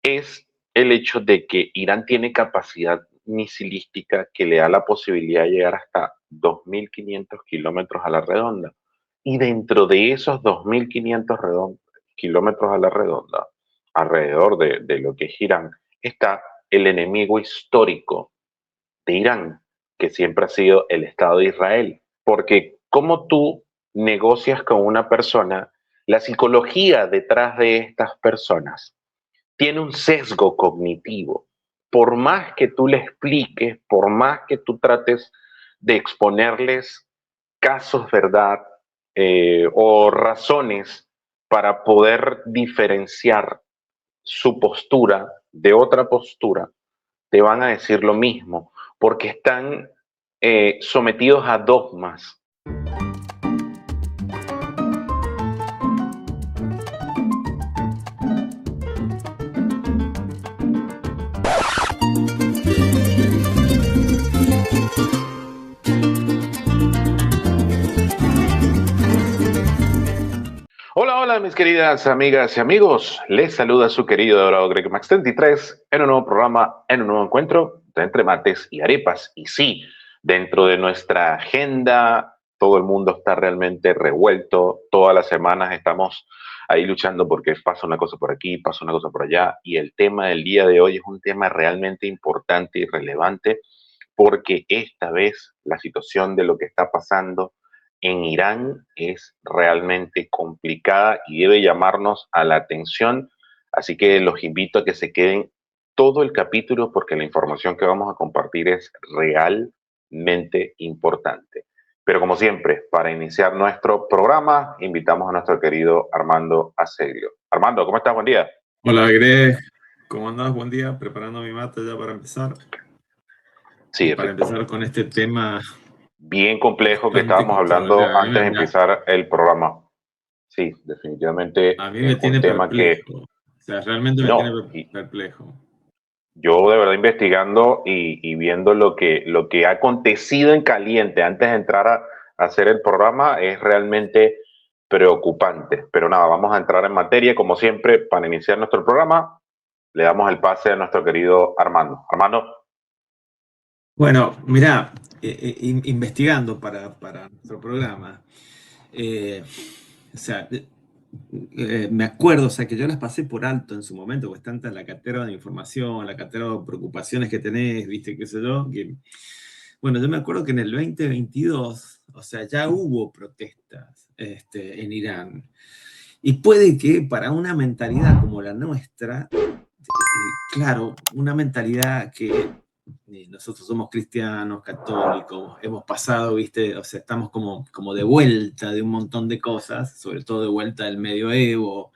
es el hecho de que Irán tiene capacidad misilística que le da la posibilidad de llegar hasta 2.500 kilómetros a la redonda. Y dentro de esos 2.500 kilómetros a la redonda, alrededor de lo que es Irán, está el enemigo histórico de Irán, que siempre ha sido el Estado de Israel. Porque como tú negocias con una persona, la psicología detrás de estas personas tiene un sesgo cognitivo. Por más que tú le expliques, por más que tú trates de exponerles casos, ¿verdad? O razones para poder diferenciar su postura de otra postura, te van a decir lo mismo, porque están sometidos a dogmas. Hola, hola, mis queridas amigas y amigos. Les saluda su querido dorado Greg Max 33 en un nuevo programa, en un nuevo encuentro de Entre Mates y Arepas. Y sí, dentro de nuestra agenda, todo el mundo está realmente revuelto. Todas las semanas estamos ahí luchando porque pasa una cosa por aquí, pasa una cosa por allá. Y el tema del día de hoy es un tema realmente importante y relevante porque esta vez la situación de lo que está pasando en Irán es realmente complicada y debe llamarnos a la atención. Así que los invito a que se queden todo el capítulo porque la información que vamos a compartir es realmente importante. Pero como siempre, para iniciar nuestro programa, invitamos a nuestro querido Armando Aseglio. Armando, ¿cómo estás? Buen día. Hola, Greg. ¿Cómo andás? Buen día. Preparando mi mate ya para empezar. Sí, Para empezar con este tema bien complejo que bastante estábamos hablando controversial. antes de empezar el programa. Sí, definitivamente A mí es me un tiene tema que perplejo. O sea, realmente me tiene no, y perplejo. yo de verdad investigando y viendo lo que ha acontecido en caliente antes de entrar a hacer el programa es realmente preocupante. Pero nada, vamos a entrar en materia. Como siempre, para iniciar nuestro programa, le damos el pase a nuestro querido Armando. Armando. Bueno, mirá, investigando para nuestro programa, eh, o sea, me acuerdo, o sea, que yo las pasé por alto en su momento, porque es tanta la cartera de información, la cartera de preocupaciones que tenés, viste, qué sé yo, que, bueno, yo me acuerdo que en el 2022, o sea, ya hubo protestas en Irán. Y puede que para una mentalidad como la nuestra, claro, una mentalidad que nosotros somos cristianos, católicos, hemos pasado, viste, o sea, estamos como de vuelta de un montón de cosas, sobre todo de vuelta del medioevo,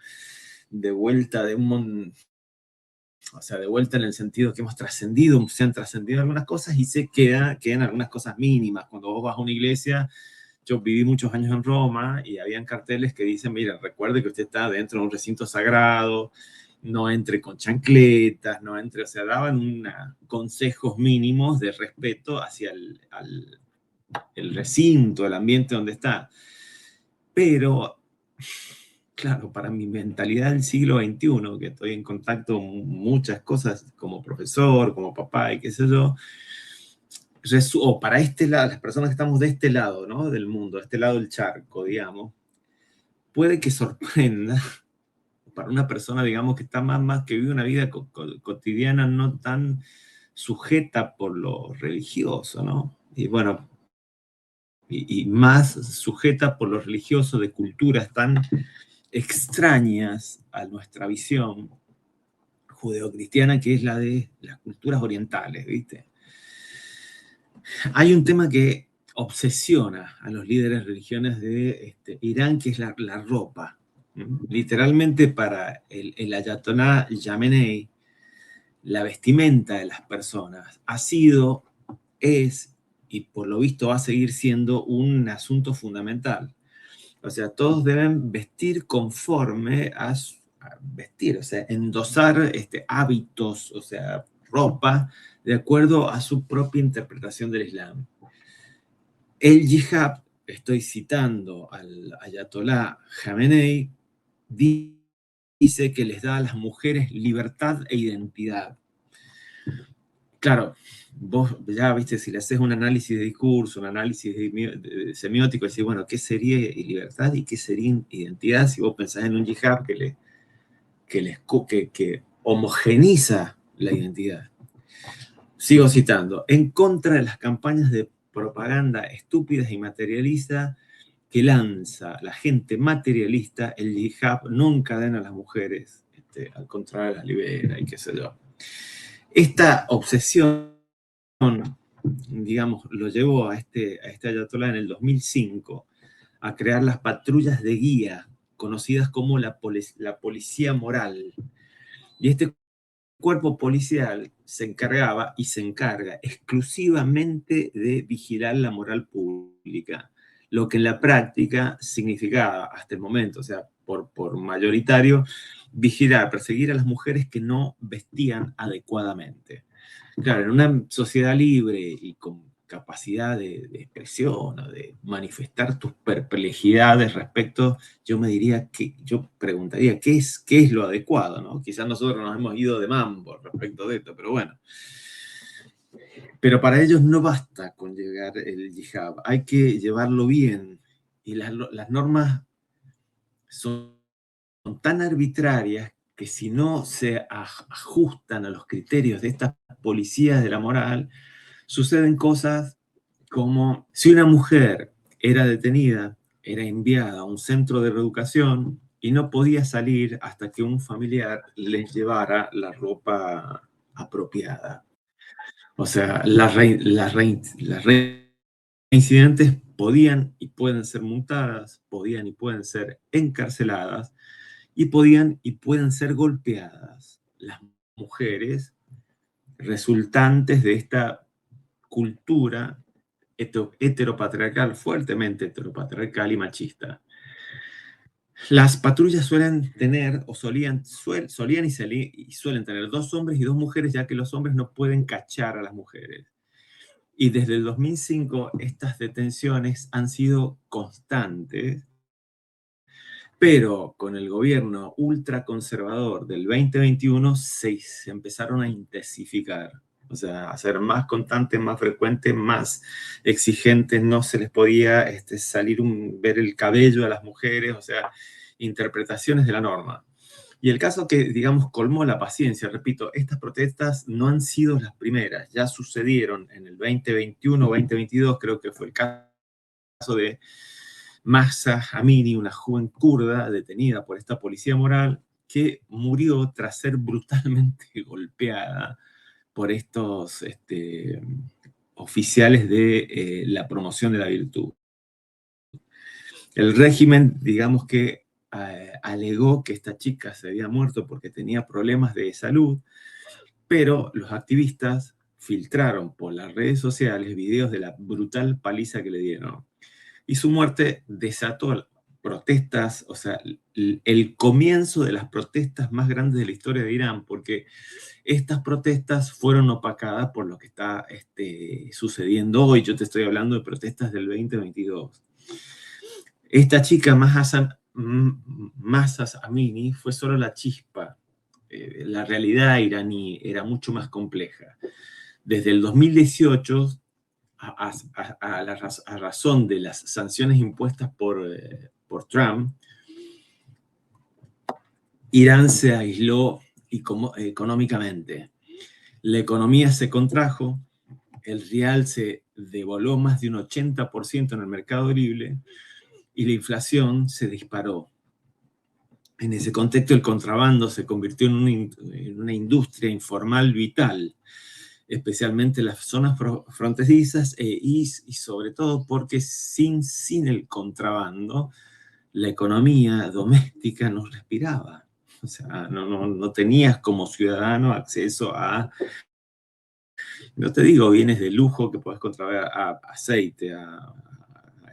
de vuelta de o sea, de vuelta en el sentido que hemos trascendido, se han trascendido algunas cosas y quedan algunas cosas mínimas. Cuando vos vas a una iglesia, yo viví muchos años en Roma y habían carteles que dicen, mira, recuerde que usted está dentro de un recinto sagrado, no entre con chancletas, no entre, o sea, daban consejos mínimos de respeto hacia el recinto, el ambiente donde está. Pero, claro, para mi mentalidad del siglo XXI, que estoy en contacto con muchas cosas como profesor, como papá y qué sé yo, o para este lado, las personas que estamos de este lado, ¿no? Del mundo, de este lado del charco, digamos, puede que sorprenda para una persona, digamos, que está más que vive una vida cotidiana no tan sujeta por lo religioso, ¿no? Y bueno, y más sujeta por lo religioso de culturas tan extrañas a nuestra visión judeocristiana, que es la de las culturas orientales, ¿viste? Hay un tema que obsesiona a los líderes religiones de Irán, que es la ropa. Literalmente para el ayatolá Jamenei, la vestimenta de las personas ha sido, es y por lo visto va a seguir siendo un asunto fundamental. O sea, todos deben vestir conforme a vestir, o sea, endosar hábitos, o sea, ropa, de acuerdo a su propia interpretación del Islam. El yihad, estoy citando al ayatolá Jamenei, dice que les da a las mujeres libertad e identidad. Claro, vos ya, viste, si le haces un análisis de discurso, un análisis de semiótico, decís, bueno, ¿qué sería libertad y qué sería identidad? Si vos pensás en un yihad que homogeniza la identidad. Sigo citando, en contra de las campañas de propaganda estúpidas y materialistas que lanza la gente materialista, el yihad no encadena a las mujeres, al contrario, las libera y qué sé yo. Esta obsesión, digamos, lo llevó a este ayatolá en el 2005 a crear las patrullas de guía, conocidas como la policía moral. Y este cuerpo policial se encargaba y se encarga exclusivamente de vigilar la moral pública, lo que en la práctica significaba hasta el momento, o sea, por mayoritario, vigilar, perseguir a las mujeres que no vestían adecuadamente. Claro, en una sociedad libre y con capacidad de expresión o de manifestar tus perplejidades respecto, yo preguntaría, ¿qué es lo adecuado? ¿No? Quizás nosotros nos hemos ido de mambo respecto de esto, pero bueno. Pero para ellos no basta con llegar el yihad, hay que llevarlo bien. Y las normas son tan arbitrarias que si no se ajustan a los criterios de estas policías de la moral, suceden cosas como si una mujer era detenida, era enviada a un centro de reeducación y no podía salir hasta que un familiar les llevara la ropa apropiada. O sea, las reincidentes podían y pueden ser multadas, podían y pueden ser encarceladas, y podían y pueden ser golpeadas las mujeres resultantes de esta cultura heteropatriarcal, fuertemente heteropatriarcal y machista. Las patrullas suelen tener, o solían y suelen tener 2 hombres y 2 mujeres, ya que los hombres no pueden cachar a las mujeres. Y desde el 2005 estas detenciones han sido constantes, pero con el gobierno ultraconservador del 2021 se empezaron a intensificar. O sea, a ser más constantes, más frecuentes, más exigentes. No se les podía salir ver el cabello a las mujeres, o sea, interpretaciones de la norma. Y el caso que, digamos, colmó la paciencia, repito, estas protestas no han sido las primeras, ya sucedieron en el 2021, 2022, creo que fue el caso de Mahsa Amini, una joven kurda detenida por esta policía moral que murió tras ser brutalmente golpeada por estos oficiales de la promoción de la virtud. El régimen, digamos que alegó que esta chica se había muerto porque tenía problemas de salud, pero los activistas filtraron por las redes sociales videos de la brutal paliza que le dieron. Y su muerte desató protestas, o sea, el comienzo de las protestas más grandes de la historia de Irán, porque estas protestas fueron opacadas por lo que está sucediendo hoy. Yo te estoy hablando de protestas del 2022. Esta chica, Mahsa Amini, fue solo la chispa. La realidad iraní era mucho más compleja. Desde el 2018, a razón de las sanciones impuestas por Trump, Irán se aisló económicamente. La economía se contrajo, el rial se devaluó más de un 80% en el mercado libre y la inflación se disparó. En ese contexto, el contrabando se convirtió en una industria informal vital, especialmente en las zonas fronterizas y sobre todo porque sin el contrabando, la economía doméstica no respiraba. O sea, no tenías como ciudadano acceso a, no te digo bienes de lujo que puedes contratar, a aceite, a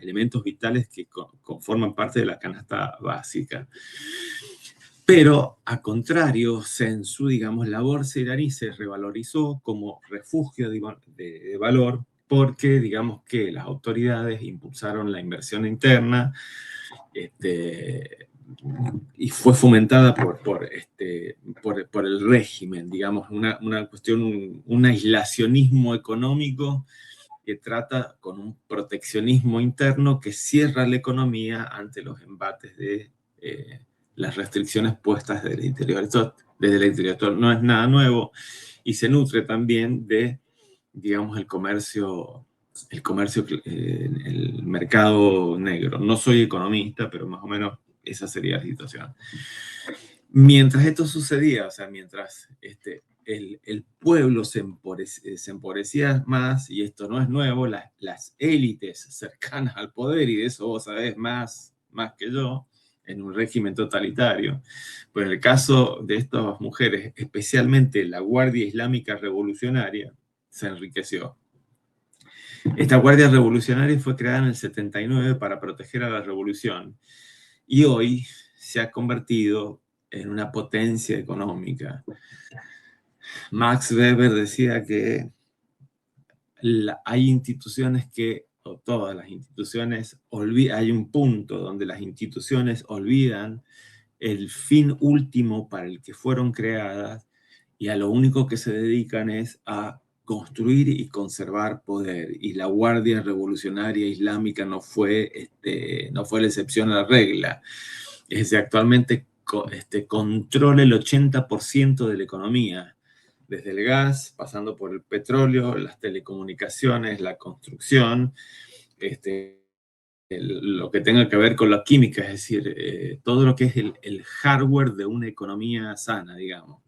elementos vitales que conforman parte de la canasta básica. Pero, a contrario, en su, digamos, la bolsa iraní se revalorizó como refugio de valor porque, digamos, que las autoridades impulsaron la inversión interna, y fue fomentada por el régimen, digamos, una cuestión, un aislacionismo económico que trata con un proteccionismo interno que cierra la economía ante los embates de las restricciones puestas desde el interior. Esto desde el interior no es nada nuevo y se nutre también de, digamos, el comercio, el mercado negro. No soy economista, pero más o menos esa sería la situación. Mientras esto sucedía, o sea, mientras el pueblo se empobrecía más, y esto no es nuevo, las élites cercanas al poder, y de eso vos sabés más que yo, en un régimen totalitario, pues en el caso de estas mujeres, especialmente la Guardia Islámica Revolucionaria, se enriqueció. Esta Guardia Revolucionaria fue creada en el 79 para proteger a la revolución, y hoy se ha convertido en una potencia económica. Max Weber decía que hay instituciones que, o todas las instituciones, hay un punto donde las instituciones olvidan el fin último para el que fueron creadas y a lo único que se dedican es a construir y conservar poder. Y la Guardia Revolucionaria Islámica no fue la excepción a la regla. Es decir, actualmente controla el 80% de la economía, desde el gas, pasando por el petróleo, las telecomunicaciones, la construcción, lo que tenga que ver con la química, es decir, todo lo que es el hardware de una economía sana, digamos.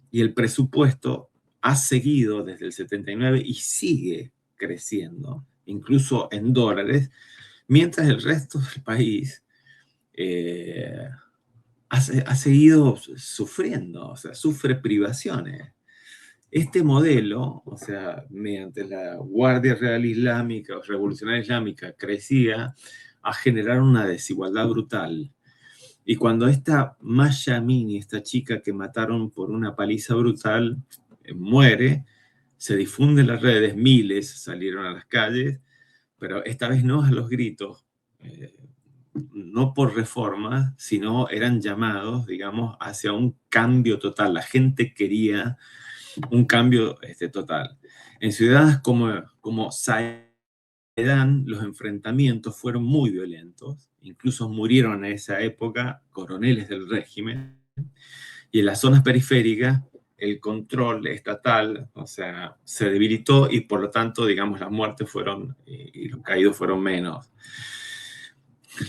Y el presupuesto ha seguido desde el 79 y sigue creciendo, incluso en dólares, mientras el resto del país ha seguido sufriendo, o sea, sufre privaciones. Este modelo, o sea, mediante la Guardia Real Islámica o Revolucionaria Islámica, crecía a generar una desigualdad brutal. Y cuando esta Masha Amini, esta chica que mataron por una paliza brutal, muere, se difunde en las redes, miles salieron a las calles, pero esta vez no a los gritos, no por reforma, sino eran llamados, digamos, hacia un cambio total. La gente quería un cambio total. En ciudades como Saidán, los enfrentamientos fueron muy violentos, incluso murieron en esa época coroneles del régimen, y en las zonas periféricas el control estatal, o sea, se debilitó y por lo tanto, digamos, las muertes fueron y los caídos fueron menos.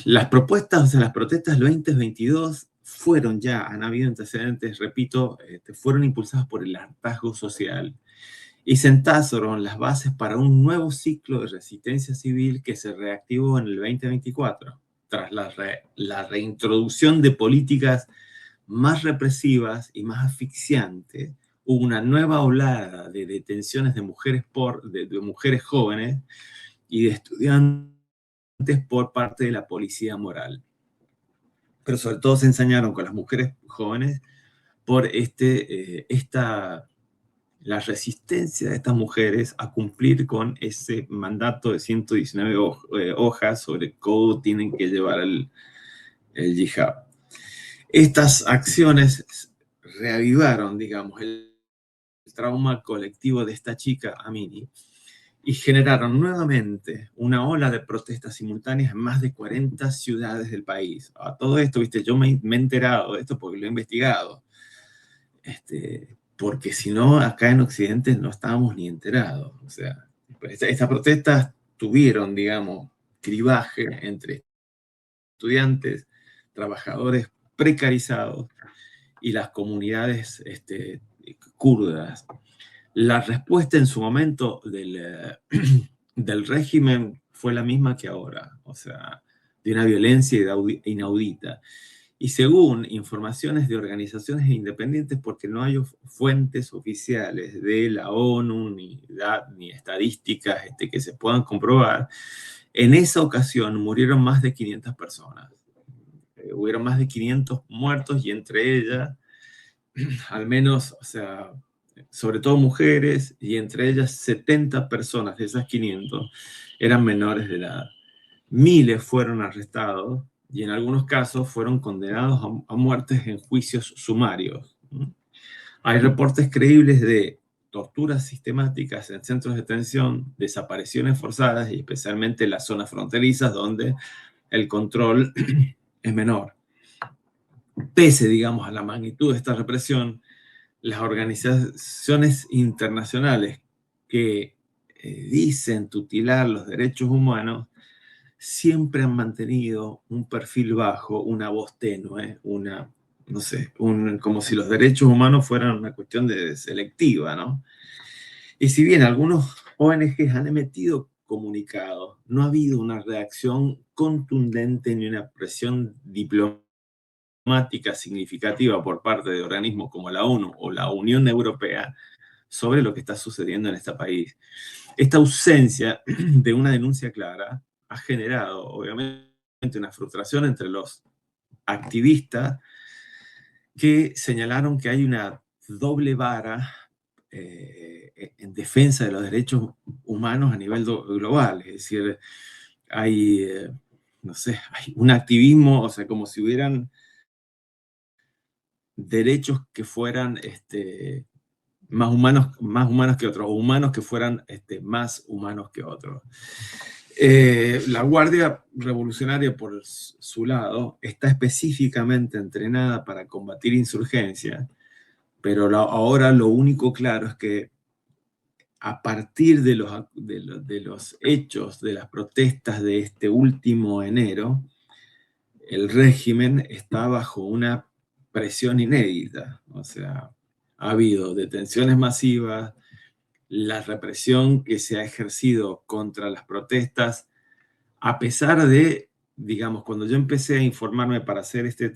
Las propuestas, o sea, las protestas del 2022 fueron ya, han habido antecedentes, repito, fueron impulsadas por el hartazgo social y sentaron las bases para un nuevo ciclo de resistencia civil que se reactivó en el 2024, tras la reintroducción de políticas más represivas y más asfixiantes. Hubo una nueva oleada de detenciones de mujeres, de mujeres jóvenes y de estudiantes por parte de la policía moral. Pero sobre todo se ensañaron con las mujeres jóvenes por la resistencia de estas mujeres a cumplir con ese mandato de 119 hojas sobre cómo tienen que llevar el yihad. Estas acciones reavivaron, digamos, el trauma colectivo de esta chica, Amini, y generaron nuevamente una ola de protestas simultáneas en más de 40 ciudades del país. A todo esto, viste, yo me he enterado de esto porque lo he investigado. Porque si no, acá en Occidente no estábamos ni enterados. O sea, estas protestas tuvieron, digamos, cribaje entre estudiantes, trabajadores precarizados y las comunidades kurdas. La respuesta en su momento del régimen fue la misma que ahora, o sea, de una violencia inaudita. Y según informaciones de organizaciones independientes, porque no hay fuentes oficiales de la ONU ni estadísticas que se puedan comprobar, en esa ocasión murieron más de 500 personas. Hubieron más de 500 muertos y entre ellas, al menos, o sea, sobre todo mujeres, y entre ellas 70 personas de esas 500 eran menores de edad. Miles fueron arrestados y en algunos casos fueron condenados a muertes en juicios sumarios. Hay reportes creíbles de torturas sistemáticas en centros de detención, desapariciones forzadas y especialmente en las zonas fronterizas donde el control es menor. Pese, digamos, a la magnitud de esta represión, las organizaciones internacionales que dicen tutelar los derechos humanos siempre han mantenido un perfil bajo, una voz tenue, no sé, como si los derechos humanos fueran una cuestión selectiva, ¿no? Y si bien algunos ONGs han emitido comunicados, no ha habido una reacción contundente ni una presión diplomática significativa por parte de organismos como la ONU o la Unión Europea sobre lo que está sucediendo en este país. Esta ausencia de una denuncia clara ha generado, obviamente, una frustración entre los activistas que señalaron que hay una doble vara en defensa de los derechos humanos a nivel global. Es decir, hay, no sé, hay un activismo, o sea, como si hubieran derechos que fueran más humanos que otros, o humanos que fueran más humanos que otros. La Guardia Revolucionaria, por su lado, está específicamente entrenada para combatir insurgencia, pero ahora lo único claro es que a partir de los hechos, de las protestas de este último enero, el régimen está bajo una presión inédita. O sea, ha habido detenciones masivas, la represión que se ha ejercido contra las protestas, a pesar de, digamos, cuando yo empecé a informarme para hacer este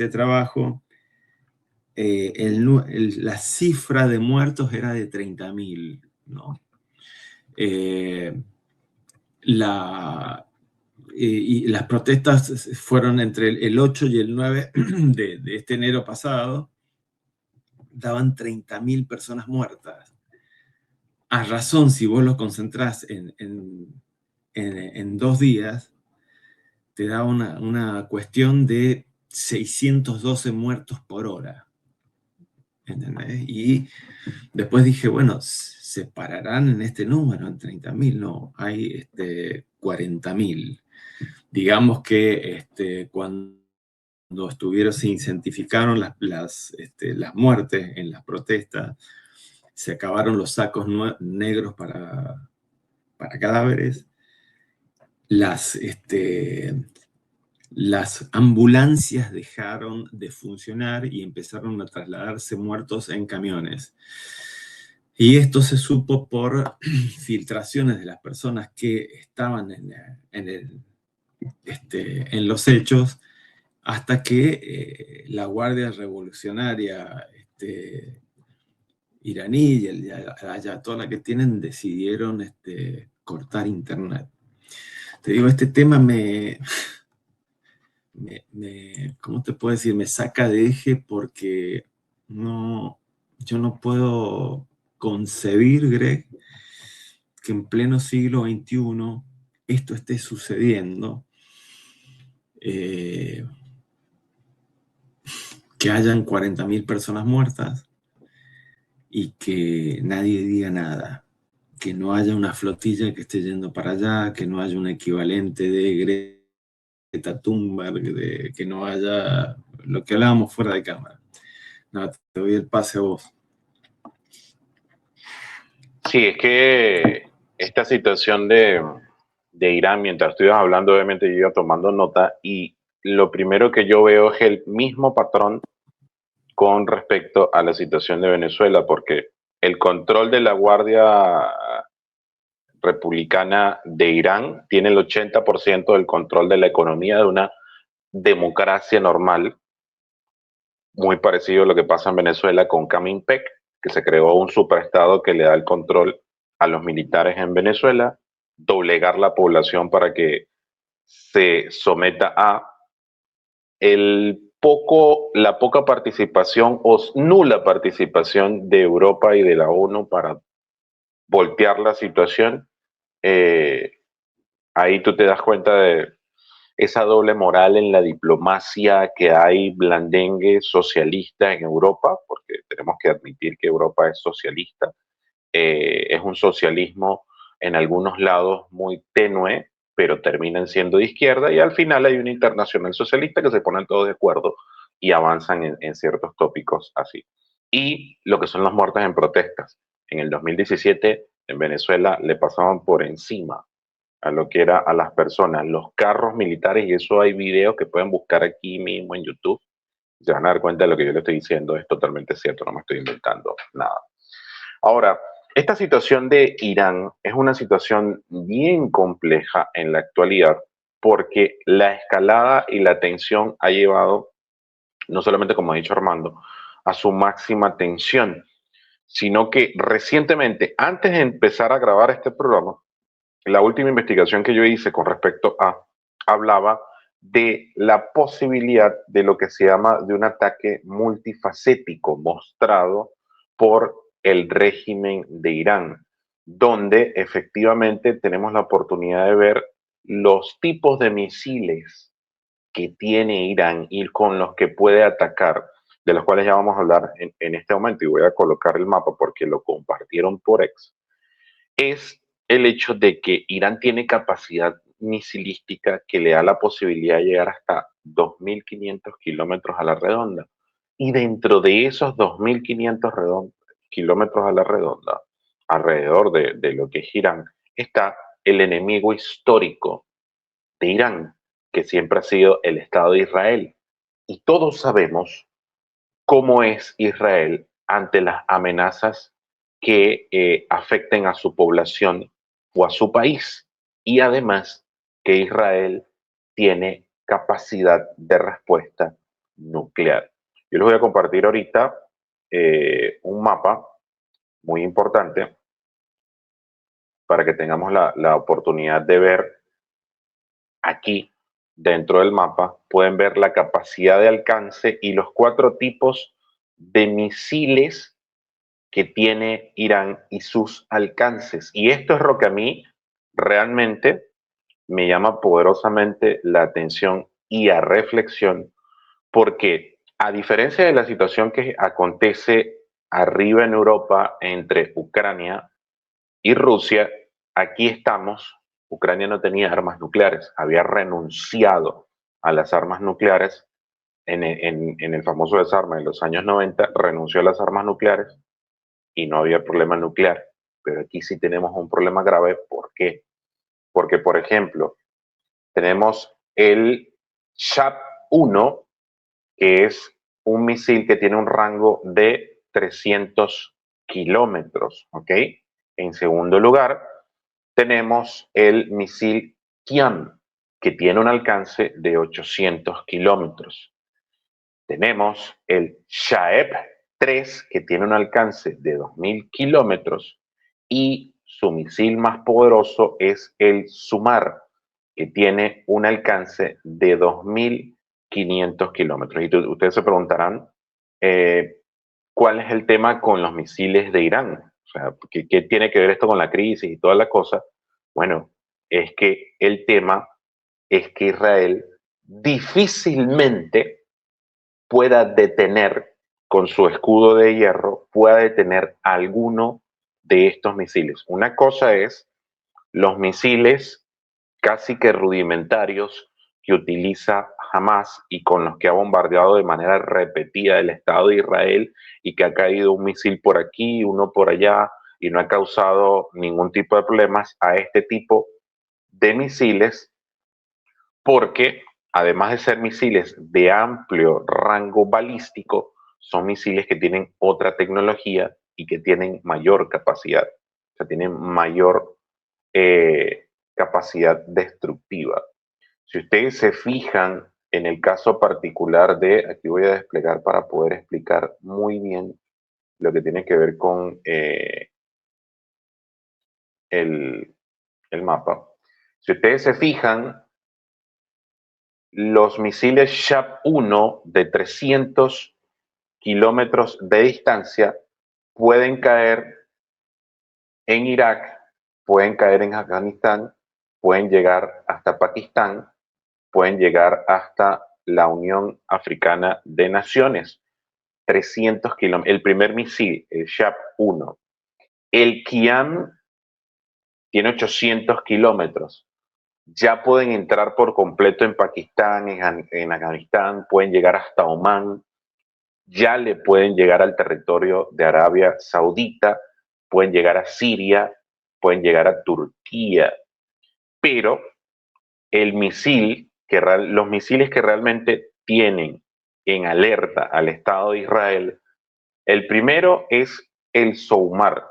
trabajo, la cifra de muertos era de 30.000, ¿no? Y las protestas fueron entre el 8 y el 9 de este enero pasado, daban 30.000 personas muertas. A razón, si vos lo concentrás en 2 días, te da una cuestión de 612 muertos por hora. ¿Entendés? Y después dije, bueno, se pararán en este número, en 30.000, no, hay 40.000. Digamos que cuando se incentificaron las muertes en las protestas, se acabaron los sacos negros para cadáveres, las ambulancias dejaron de funcionar y empezaron a trasladarse muertos en camiones. Y esto se supo por filtraciones de las personas que estaban en los hechos, hasta que la Guardia Revolucionaria iraní y el ayatolá que tienen decidieron cortar internet. Te digo, este tema ¿cómo te puedo decir? Me saca de eje porque yo no puedo concebir, Greg, que en pleno siglo XXI esto esté sucediendo. Que hayan 40.000 personas muertas y que nadie diga nada, que no haya una flotilla que esté yendo para allá, que no haya un equivalente de Greta Thunberg, que no haya lo que hablábamos fuera de cámara. No, te doy el pase a vos. Sí, es que esta situación de Irán, mientras tú ibas hablando, obviamente yo iba tomando nota y lo primero que yo veo es el mismo patrón con respecto a la situación de Venezuela, porque el control de la Guardia Republicana de Irán tiene el 80% del control de la economía de una democracia normal, muy parecido a lo que pasa en Venezuela con Camimpec, que se creó un superestado que le da el control a los militares en Venezuela, doblegar la población para que se someta a la poca participación o nula participación de Europa y de la ONU para voltear la situación. Ahí tú te das cuenta esa doble moral en la diplomacia, que hay blandengue socialista en Europa, porque tenemos que admitir que Europa es socialista. Es un socialismo en algunos lados muy tenue, pero terminan siendo de izquierda, y al final hay una internacional socialista que se ponen todos de acuerdo y avanzan en ciertos tópicos así. Y lo que son las muertes en protestas. En el 2017 en Venezuela le pasaban por encima a lo que era a las personas, los carros militares, y eso hay videos que pueden buscar aquí mismo en YouTube. Se van a dar cuenta de lo que yo le estoy diciendo, es totalmente cierto, no me estoy inventando nada. Ahora, esta situación de Irán es una situación bien compleja en la actualidad porque la escalada y la tensión ha llevado, no solamente como ha dicho Armando, a su máxima tensión, sino que recientemente, antes de empezar a grabar este programa, la última investigación que yo hice con respecto a, hablaba de la posibilidad de lo que se llama de un ataque multifacético mostrado por el régimen de Irán, donde efectivamente tenemos la oportunidad de ver los tipos de misiles que tiene Irán y con los que puede atacar, de los cuales ya vamos a hablar en este momento, y voy a colocar el mapa porque lo compartieron por ex, es el hecho de que Irán tiene capacidad misilística que le da la posibilidad de llegar hasta 2.500 kilómetros a la redonda. Y dentro de esos 2.500 kilómetros a la redonda, alrededor de lo que es Irán, está el enemigo histórico de Irán, que siempre ha sido el Estado de Israel. Y todos sabemos cómo es Israel ante las amenazas que afecten a su población o a su país. Y además que Israel tiene capacidad de respuesta nuclear. Yo les voy a compartir ahorita un mapa muy importante para que tengamos la oportunidad de ver aquí dentro del mapa. Pueden ver la capacidad de alcance y los 4 tipos de misiles que tiene Irán y sus alcances. Y esto es lo que a mí realmente me llama poderosamente la atención y a reflexión, porque a diferencia de la situación que acontece arriba en Europa entre Ucrania y Rusia, aquí estamos, Ucrania no tenía armas nucleares, había renunciado a las armas nucleares en el famoso desarme de los años 90, renunció a las armas nucleares y no había problema nuclear. Pero aquí sí tenemos un problema grave. ¿Por qué? Porque, por ejemplo, tenemos el Shab-1, que es un misil que tiene un rango de 300 kilómetros, ¿ok? En segundo lugar, tenemos el misil Qian, que tiene un alcance de 800 kilómetros. Tenemos el Shaeb-3, que tiene un alcance de 2.000 kilómetros, y su misil más poderoso es el Sumar, que tiene un alcance de 2.500 kilómetros. Y ustedes se preguntarán, ¿cuál es el tema con los misiles de Irán? O sea, ¿qué tiene que ver esto con la crisis y toda la cosa? Bueno, es que el tema es que Israel difícilmente pueda detener con su escudo de hierro, pueda detener alguno de estos misiles. Una cosa es los misiles casi que rudimentarios que utiliza Hamas y con los que ha bombardeado de manera repetida el Estado de Israel, y que ha caído un misil por aquí, uno por allá, y no ha causado ningún tipo de problemas, a este tipo de misiles, porque además de ser misiles de amplio rango balístico, son misiles que tienen otra tecnología y que tienen mayor capacidad, o sea, tienen mayor capacidad destructiva. Si ustedes se fijan en el caso particular de, aquí voy a desplegar para poder explicar muy bien lo que tiene que ver con el, el mapa. Si ustedes se fijan, los misiles Shab-1 de 300 kilómetros de distancia pueden caer en Irak, pueden caer en Afganistán, pueden llegar hasta Pakistán, pueden llegar hasta la Unión Africana de Naciones, 300 kilómetros. El primer misil, el Shab-1. El Qian tiene 800 kilómetros. Ya pueden entrar por completo en Pakistán, en Afganistán, pueden llegar hasta Omán, ya le pueden llegar al territorio de Arabia Saudita, pueden llegar a Siria, pueden llegar a Turquía, pero los misiles que realmente tienen en alerta al Estado de Israel, el primero es el Soumar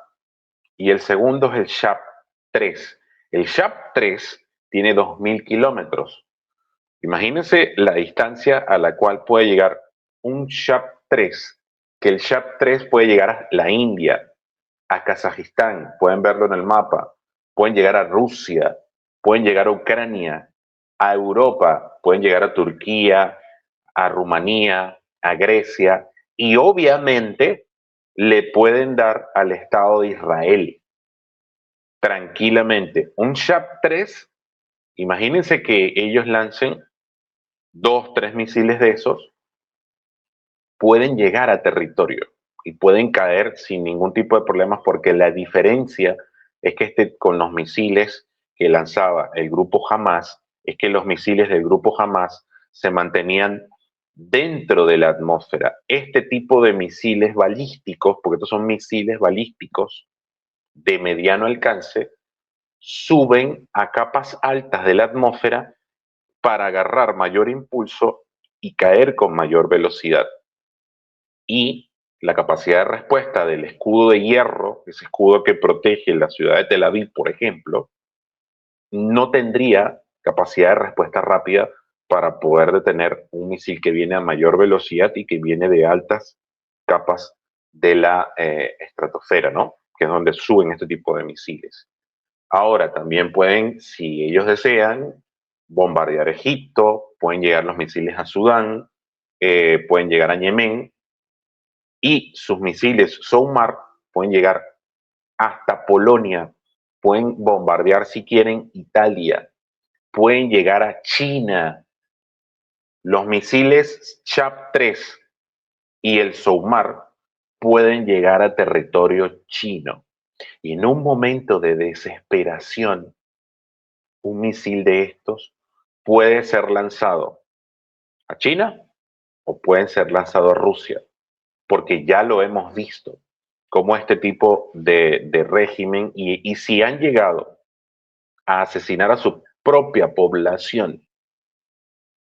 y el segundo es el Shab-3. El Shab-3 tiene 2.000 kilómetros. Imagínense la distancia a la cual puede llegar un Shab-3, que el Shab-3 puede llegar a la India, a Kazajistán, pueden verlo en el mapa, pueden llegar a Rusia, pueden llegar a Ucrania, a Europa, pueden llegar a Turquía, a Rumanía, a Grecia, y obviamente le pueden dar al Estado de Israel tranquilamente. Un Shab-3, imagínense que ellos lancen 2, 3 misiles de esos, pueden llegar a territorio y pueden caer sin ningún tipo de problemas, porque la diferencia es que con los misiles que lanzaba el grupo Hamas, es que los misiles del grupo Hamas se mantenían dentro de la atmósfera. Este tipo de misiles balísticos, porque estos son misiles balísticos de mediano alcance, suben a capas altas de la atmósfera para agarrar mayor impulso y caer con mayor velocidad. Y la capacidad de respuesta del escudo de hierro, ese escudo que protege la ciudad de Tel Aviv, por ejemplo, no tendría capacidad de respuesta rápida para poder detener un misil que viene a mayor velocidad y que viene de altas capas de la estratosfera, ¿no? Que es donde suben este tipo de misiles. Ahora, también pueden, si ellos desean, bombardear Egipto, pueden llegar los misiles a Sudán, pueden llegar a Yemen, y sus misiles Soumar pueden llegar hasta Polonia, pueden bombardear si quieren Italia, pueden llegar a China. Los misiles Chab-3 y el Soumar pueden llegar a territorio chino. Y en un momento de desesperación, un misil de estos puede ser lanzado a China o pueden ser lanzados a Rusia, porque ya lo hemos visto, como este tipo de régimen, y si han llegado a asesinar a su propia población,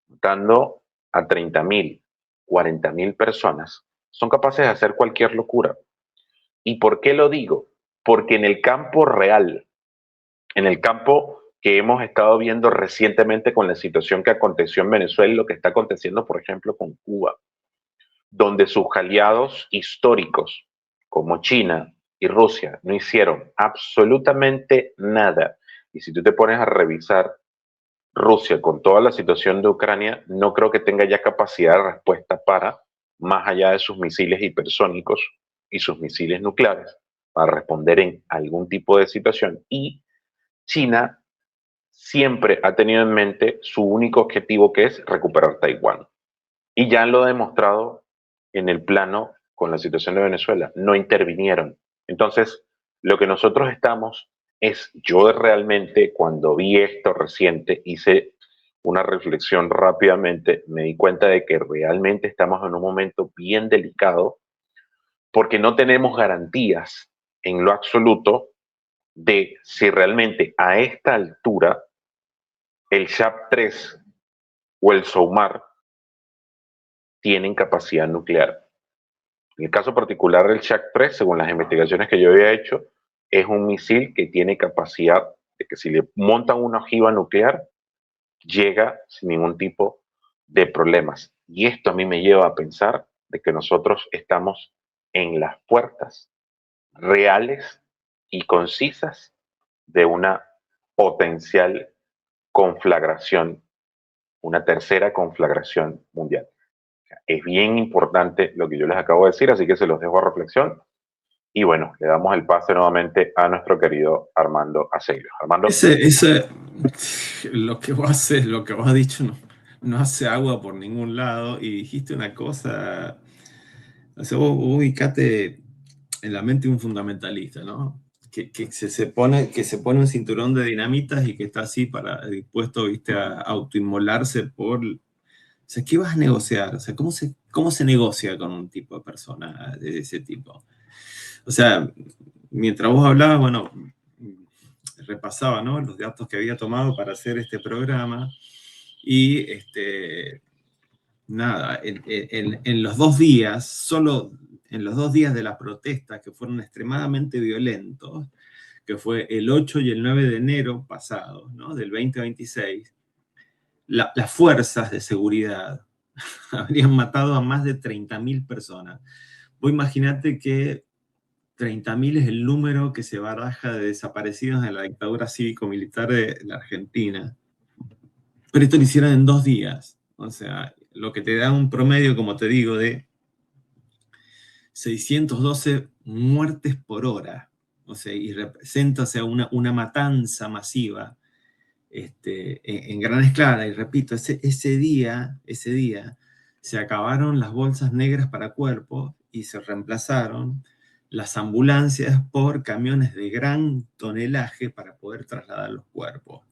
dando a 30.000, 40.000 personas, son capaces de hacer cualquier locura. ¿Y por qué lo digo? Porque en el campo real, en el campo que hemos estado viendo recientemente con la situación que aconteció en Venezuela y lo que está aconteciendo, por ejemplo, con Cuba, donde sus aliados históricos, como China y Rusia, no hicieron absolutamente nada. Y si tú te pones a revisar, Rusia, con toda la situación de Ucrania, no creo que tenga ya capacidad de respuesta para, más allá de sus misiles hipersónicos y sus misiles nucleares, para responder en algún tipo de situación. Y China siempre ha tenido en mente su único objetivo, que es recuperar Taiwán. Y ya lo ha demostrado en el plano con la situación de Venezuela. No intervinieron. Entonces, lo que nosotros estamos es, yo realmente cuando vi esto reciente, hice una reflexión rápidamente, me di cuenta de que realmente estamos en un momento bien delicado, porque no tenemos garantías en lo absoluto de si realmente a esta altura el Shab-3 o el Soumar tienen capacidad nuclear. En el caso particular del Shab-3, según las investigaciones que yo había hecho, es un misil que tiene capacidad de que si le montan una ojiva nuclear, llega sin ningún tipo de problemas. Y esto a mí me lleva a pensar de que nosotros estamos en las puertas reales y concisas de una potencial conflagración, una tercera conflagración mundial. Es bien importante lo que yo les acabo de decir, así que se los dejo a reflexión. Y bueno, le damos el pase nuevamente a nuestro querido Armando Aceves. Armando. lo que vos haces, lo que vos has dicho, no hace agua por ningún lado. Y dijiste una cosa, o sea, vos ubicate en la mente de un fundamentalista, ¿no? Que se pone un cinturón de dinamitas y que está así dispuesto, viste, a autoinmolarse por... O sea, ¿qué vas a negociar? O sea, cómo se negocia con un tipo de persona de ese tipo? O sea, mientras vos hablabas, bueno, repasaba, ¿no?, los datos que había tomado para hacer este programa y, nada, en los 2 días, solo en los 2 días de la protesta, que fueron extremadamente violentos, que fue el 8 y el 9 de enero pasado, ¿no?, del 2026, las fuerzas de seguridad habrían matado a más de 30.000 personas. Vos imaginate que 30.000 es el número que se baraja de desaparecidos en la dictadura cívico-militar de la Argentina. Pero esto lo hicieron en 2 días. O sea, lo que te da un promedio, como te digo, de 612 muertes por hora. O sea, y representa, o sea, una matanza masiva en gran escala. Y repito, ese día se acabaron las bolsas negras para cuerpos y se reemplazaron las ambulancias por camiones de gran tonelaje para poder trasladar los cuerpos.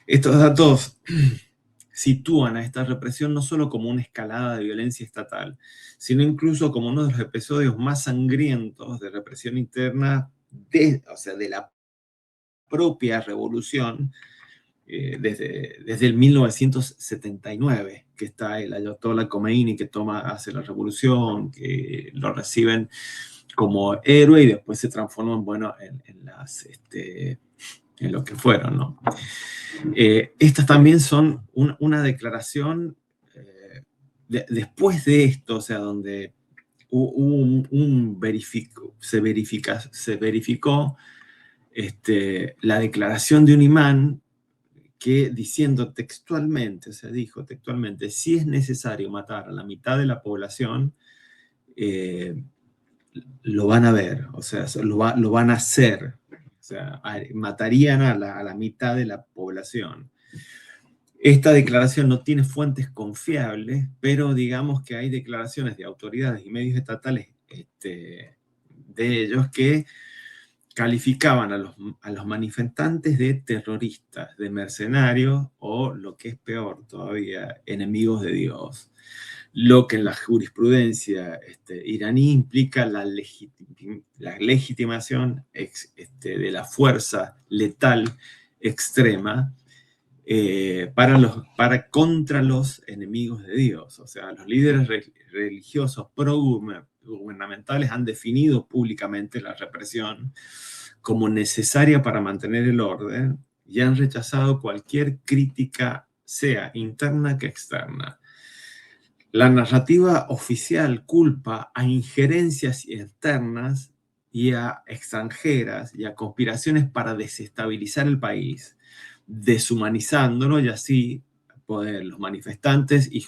Estos datos sitúan a esta represión no solo como una escalada de violencia estatal, sino incluso como uno de los episodios más sangrientos de represión interna o sea, de la propia revolución, desde el 1979, que está el Ayatollah Khomeini que hace la revolución, que lo reciben como héroe y después se transforman, bueno, en lo que fueron, ¿no? Estas también son una declaración después de esto, o sea, donde se verificó la declaración de un imán que diciendo textualmente, o sea, dijo textualmente, si es necesario matar a la mitad de la población, lo van a ver, o sea, lo van a hacer. O sea, matarían a la mitad de la población. Esta declaración no tiene fuentes confiables, pero digamos que hay declaraciones de autoridades y medios estatales de ellos que calificaban a los manifestantes de terroristas, de mercenarios o, lo que es peor todavía, enemigos de Dios. Lo que en la jurisprudencia iraní implica la legitimación de la fuerza letal extrema contra los enemigos de Dios. O sea, los líderes religiosos pro-gubernamentales han definido públicamente la represión como necesaria para mantener el orden y han rechazado cualquier crítica, sea interna que externa. La narrativa oficial culpa a injerencias externas y a extranjeras y a conspiraciones para desestabilizar el país, deshumanizándolo y así poder los manifestantes y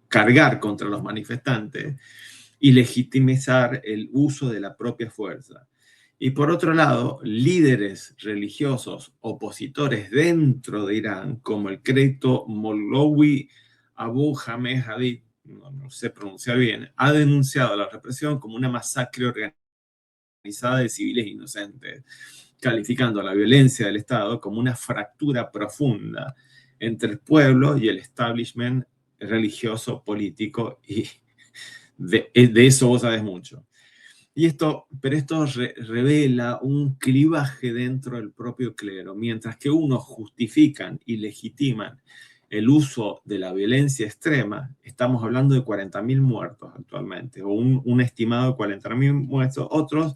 cargar contra los manifestantes y legitimizar el uso de la propia fuerza. Y por otro lado, líderes religiosos opositores dentro de Irán, como el crédito Molawi Abu Hamed Hadid, no sé pronunciar bien, ha denunciado la represión como una masacre organizada de civiles inocentes, calificando la violencia del Estado como una fractura profunda entre el pueblo y el establishment religioso político, y de eso vos sabés mucho. Pero esto revela un clivaje dentro del propio clero. Mientras que unos justifican y legitiman el uso de la violencia extrema, estamos hablando de 40.000 muertos actualmente, o un estimado de 40.000 muertos, otros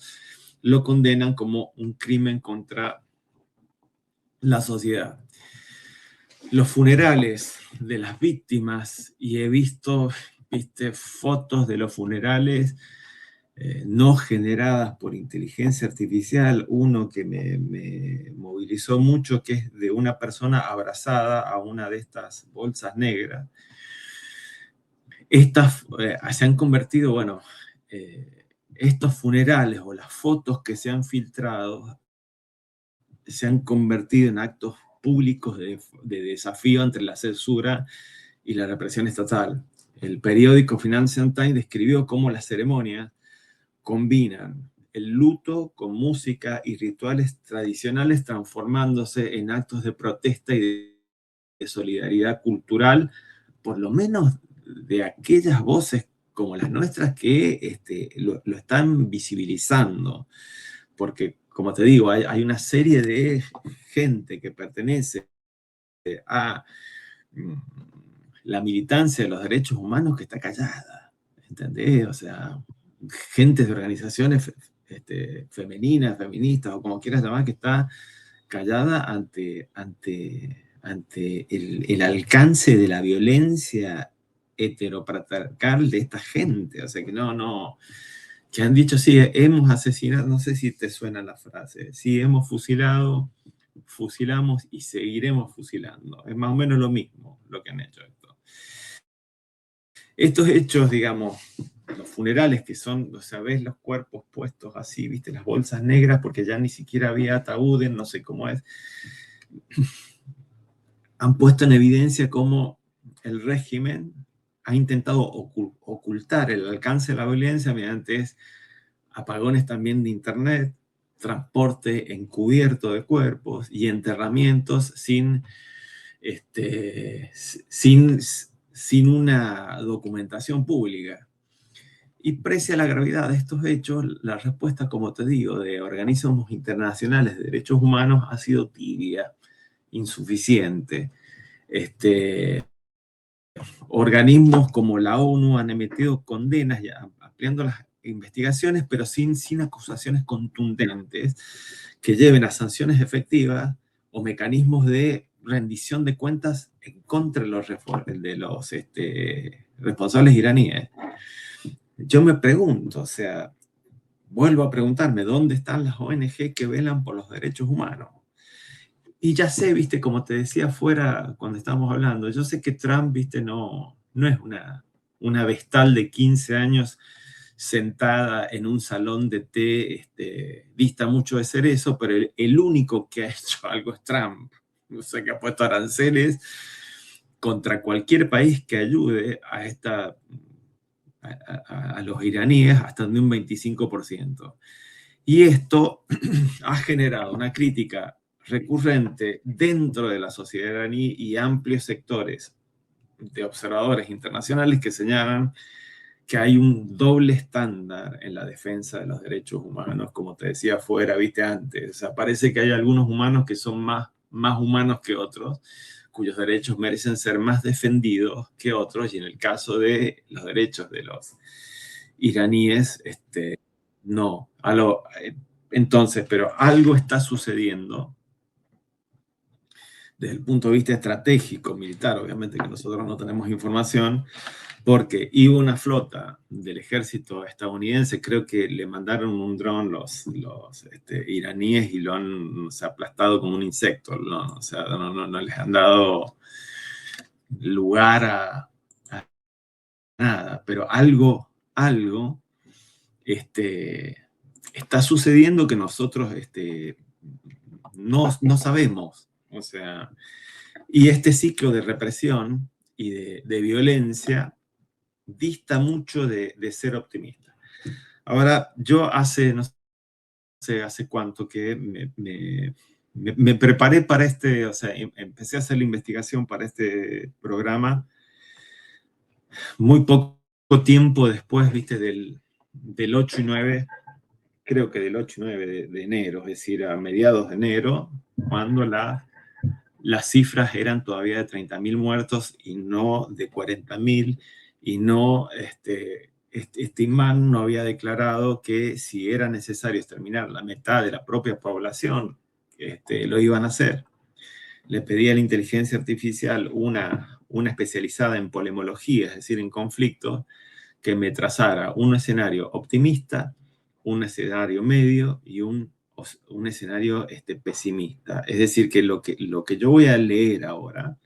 lo condenan como un crimen contra la sociedad. Los funerales de las víctimas, y he visto, fotos de los funerales no generadas por inteligencia artificial, uno que me movilizó mucho, que es de una persona abrazada a una de estas bolsas negras. Estas se han convertido, bueno, estos funerales o las fotos que se han filtrado se han convertido en actos públicos de desafío entre la censura y la represión estatal. El periódico Financial Times describió cómo las ceremonias combinan el luto con música y rituales tradicionales, transformándose en actos de protesta y de solidaridad cultural, por lo menos de aquellas voces como las nuestras que lo están visibilizando. Porque, como te digo, hay una serie de gente que pertenece a la militancia de los derechos humanos que está callada, ¿entendés? O sea, gente de organizaciones femeninas, feministas, o como quieras llamar, que está callada ante el alcance de la violencia heteropatriarcal de esta gente. O sea, que han dicho, sí, hemos asesinado, no sé si te suena la frase, sí, hemos fusilado, fusilamos y seguiremos fusilando. Es más o menos lo mismo lo que han hecho esto. Estos hechos, digamos, los funerales que son, o sea, ves los cuerpos puestos así, viste, las bolsas negras, porque ya ni siquiera había ataúdes, no sé cómo es, han puesto en evidencia cómo el régimen ha intentado ocultar el alcance de la violencia mediante apagones también de internet, transporte encubierto de cuerpos y enterramientos sin una documentación pública. Y pese a la gravedad de estos hechos, la respuesta, como te digo, de organismos internacionales de derechos humanos ha sido tibia, insuficiente. Organismos como la ONU han emitido condenas, ya ampliando las investigaciones, pero sin acusaciones contundentes que lleven a sanciones efectivas o mecanismos de rendición de cuentas en contra de los responsables iraníes. Yo me pregunto, o sea, vuelvo a preguntarme, ¿dónde están las ONG que velan por los derechos humanos? Y ya sé, viste, como te decía afuera cuando estábamos hablando, yo sé que Trump, viste, no es una vestal de 15 años sentada en un salón de té, dista mucho de ser eso, pero el único que ha hecho algo es Trump. O sea, que ha puesto aranceles contra cualquier país que ayude a los iraníes hasta de un 25%. Y esto ha generado una crítica recurrente dentro de la sociedad iraní y amplios sectores de observadores internacionales que señalan que hay un doble estándar en la defensa de los derechos humanos, como te decía afuera, viste antes. O sea, parece que hay algunos humanos que son más humanos que otros, cuyos derechos merecen ser más defendidos que otros, y en el caso de los derechos de los iraníes, no. Entonces, pero algo está sucediendo desde el punto de vista estratégico, militar, obviamente que nosotros no tenemos información, porque iba una flota del ejército estadounidense, creo que le mandaron un dron los iraníes y lo han aplastado como un insecto, ¿no? O sea, no les han dado lugar a nada, pero algo está sucediendo que nosotros no sabemos. O sea, y este ciclo de represión y de violencia dista mucho de ser optimista. Ahora, yo no sé hace cuánto que me preparé para o sea, empecé a hacer la investigación para este programa muy poco tiempo después, viste, del 8 y 9, creo que del 8 y 9 de enero, es decir, a mediados de enero, cuando las cifras eran todavía de 30.000 muertos y no de 40.000, y no, este imán no había declarado que si era necesario exterminar la mitad de la propia población, lo iban a hacer. Le pedí a la inteligencia artificial una especializada en polemología, es decir, en conflictos, que me trazara un escenario optimista, un escenario medio y un escenario pesimista. Es decir, que lo que yo voy a leer ahora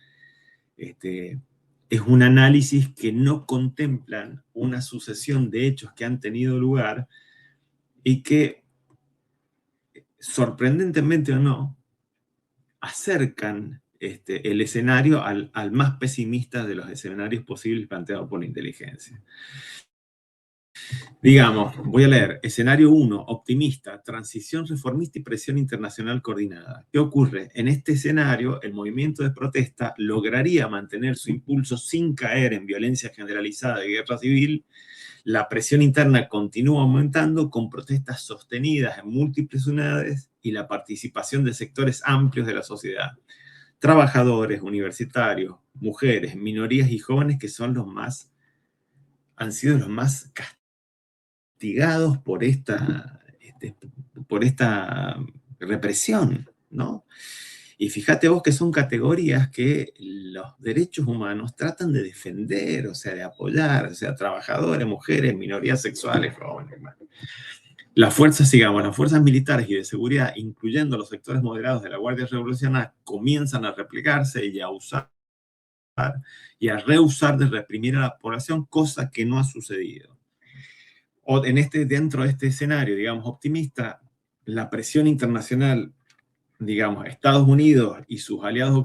es un análisis que no contemplan una sucesión de hechos que han tenido lugar y que, sorprendentemente o no, acercan el escenario al más pesimista de los escenarios posibles planteados por la inteligencia. Digamos, voy a leer, escenario 1, optimista, transición reformista y presión internacional coordinada. ¿Qué ocurre? En este escenario, el movimiento de protesta lograría mantener su impulso sin caer en violencia generalizada y guerra civil. La presión interna continúa aumentando con protestas sostenidas en múltiples unidades y la participación de sectores amplios de la sociedad. Trabajadores, universitarios, mujeres, minorías y jóvenes que son han sido los más castigados por esta represión, ¿no? Y fíjate vos que son categorías que los derechos humanos tratan de defender, o sea, de apoyar, o sea, trabajadores, mujeres, minorías sexuales, jóvenes. Las fuerzas, digamos, las fuerzas militares y de seguridad, incluyendo los sectores moderados de la Guardia Revolucionaria, comienzan a replicarse y a usar y a rehusar de reprimir a la población, cosa que no ha sucedido. O dentro de este escenario, digamos, optimista, la presión internacional, digamos, Estados Unidos y sus aliados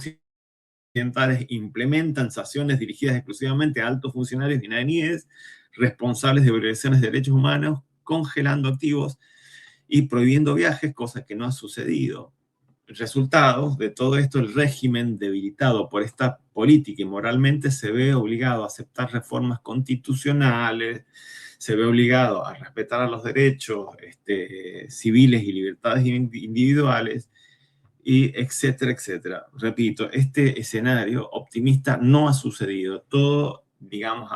occidentales implementan sanciones dirigidas exclusivamente a altos funcionarios iraníes responsables de violaciones de derechos humanos, congelando activos y prohibiendo viajes, cosa que no ha sucedido. Resultados de todo esto, el régimen debilitado por esta política y moralmente se ve obligado a aceptar reformas constitucionales, se ve obligado a respetar a los derechos civiles y libertades individuales, y etcétera, etcétera. Repito, este escenario optimista no ha sucedido. Todo, digamos,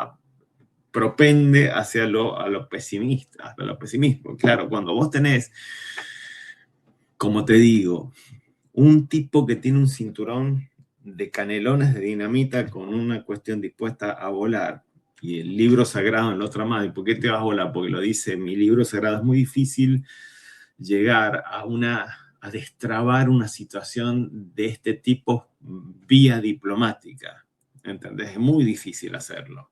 propende hacia a lo pesimista, hacia lo pesimismo. Claro, cuando vos tenés, como te digo, un tipo que tiene un cinturón de canelones de dinamita con una cuestión dispuesta a volar, y el libro sagrado en la otra mano, ¿y por qué te vas a volar? Porque lo dice mi libro sagrado, es muy difícil llegar a destrabar una situación de este tipo vía diplomática, ¿entendés? Es muy difícil hacerlo.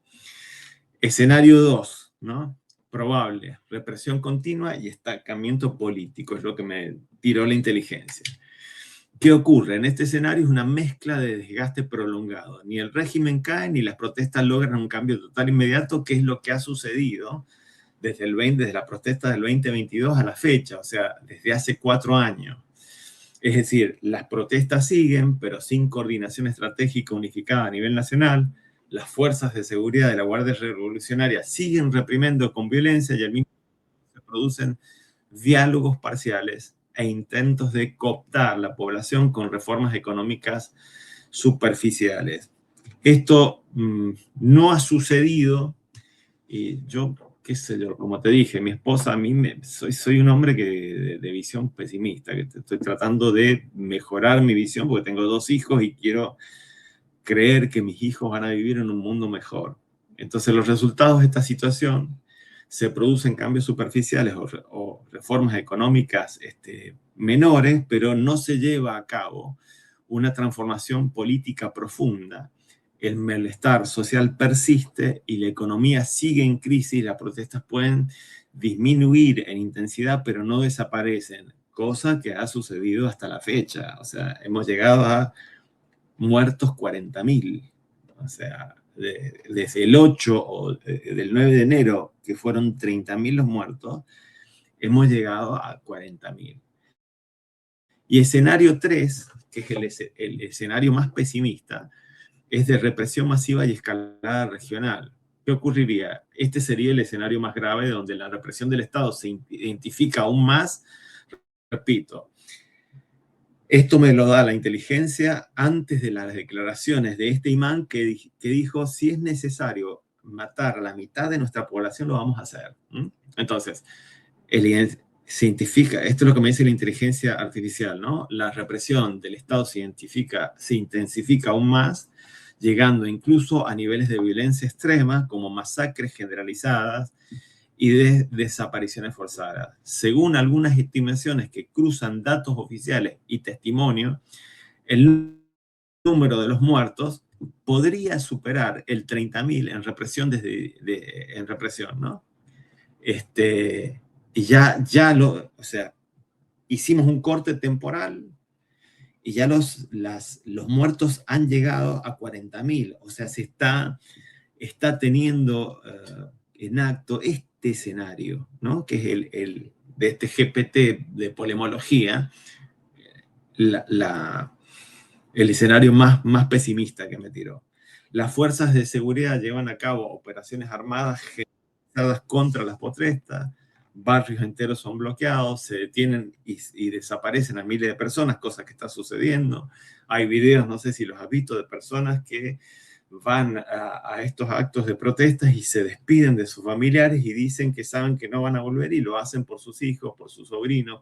Escenario 2, ¿no? Probable, represión continua y estancamiento político, es lo que me tiró la inteligencia. ¿Qué ocurre? En este escenario es una mezcla de desgaste prolongado. Ni el régimen cae ni las protestas logran un cambio total inmediato, que es lo que ha sucedido desde la protesta del 2022 a la fecha, o sea, desde hace 4 años. Es decir, las protestas siguen, pero sin coordinación estratégica unificada a nivel nacional. Las fuerzas de seguridad de la Guardia Revolucionaria siguen reprimiendo con violencia y al mismo tiempo se producen diálogos parciales e intentos de cooptar la población con reformas económicas superficiales. Esto no ha sucedido y yo, qué sé yo, como te dije, mi esposa, soy un hombre de visión pesimista, que estoy tratando de mejorar mi visión porque tengo 2 hijos y quiero creer que mis hijos van a vivir en un mundo mejor. Entonces los resultados de esta situación se producen cambios superficiales o reformas económicas menores, pero no se lleva a cabo una transformación política profunda. El malestar social persiste y la economía sigue en crisis. Las protestas pueden disminuir en intensidad, pero no desaparecen, cosa que ha sucedido hasta la fecha. O sea, hemos llegado a muertos 40.000. O sea, desde el 8 o del 9 de enero, que fueron 30.000 los muertos, hemos llegado a 40.000. Y escenario 3, que es el escenario más pesimista, es de represión masiva y escalada regional. ¿Qué ocurriría? Este sería el escenario más grave donde la represión del Estado se identifica aún más. Repito, esto me lo da la inteligencia antes de las declaraciones de este imán que dijo, si es necesario matar a la mitad de nuestra población, lo vamos a hacer. Entonces, se identifica, esto es lo que me dice la inteligencia artificial, ¿no? La represión del Estado se intensifica aún más, llegando incluso a niveles de violencia extrema, como masacres generalizadas y de desapariciones forzadas. Según algunas estimaciones que cruzan datos oficiales y testimonios, el número de los muertos podría superar el 30.000 en represión, en represión, ¿no? Y o sea, hicimos un corte temporal y ya los muertos han llegado a 40.000. O sea, se está teniendo en acto este escenario, ¿no? Que es de este GPT de polemología, el escenario más pesimista que me tiró. Las fuerzas de seguridad llevan a cabo operaciones armadas generalizadas contra las protestas, barrios enteros son bloqueados, se detienen y desaparecen a miles de personas, cosa que está sucediendo. Hay videos, no sé si los has visto, de personas que van a estos actos de protestas y se despiden de sus familiares y dicen que saben que no van a volver y lo hacen por sus hijos, por sus sobrinos,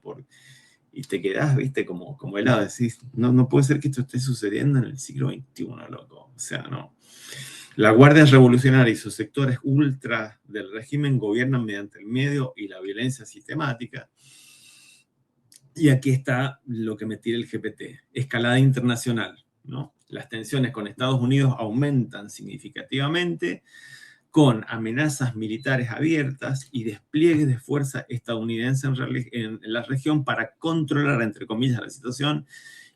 y te quedás, viste, como helado, decís, no puede ser que esto esté sucediendo en el siglo XXI, loco. O sea, no. La Guardia Revolucionaria y sus sectores ultra del régimen gobiernan mediante el miedo y la violencia sistemática. Y aquí está lo que me tira el GPT. Escalada internacional, ¿no? Las tensiones con Estados Unidos aumentan significativamente, con amenazas militares abiertas y despliegues de fuerza estadounidense en la región para controlar, entre comillas, la situación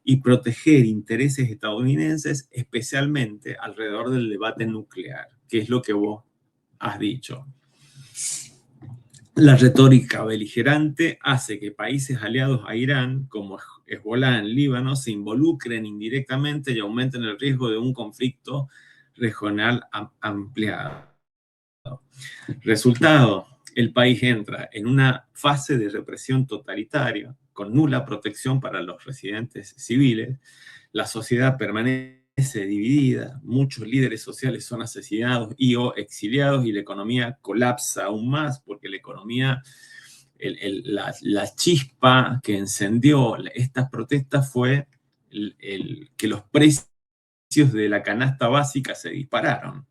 y proteger intereses estadounidenses, especialmente alrededor del debate nuclear, que es lo que vos has dicho. La retórica beligerante hace que países aliados a Irán, como Hezbollah en Líbano, se involucren indirectamente y aumenten el riesgo de un conflicto regional ampliado. Resultado, el país entra en una fase de represión totalitaria, con nula protección para los residentes civiles. La sociedad permanece dividida, muchos líderes sociales son asesinados y o exiliados y la economía colapsa aún más porque la economía, la chispa que encendió estas protestas fue que los precios de la canasta básica se dispararon.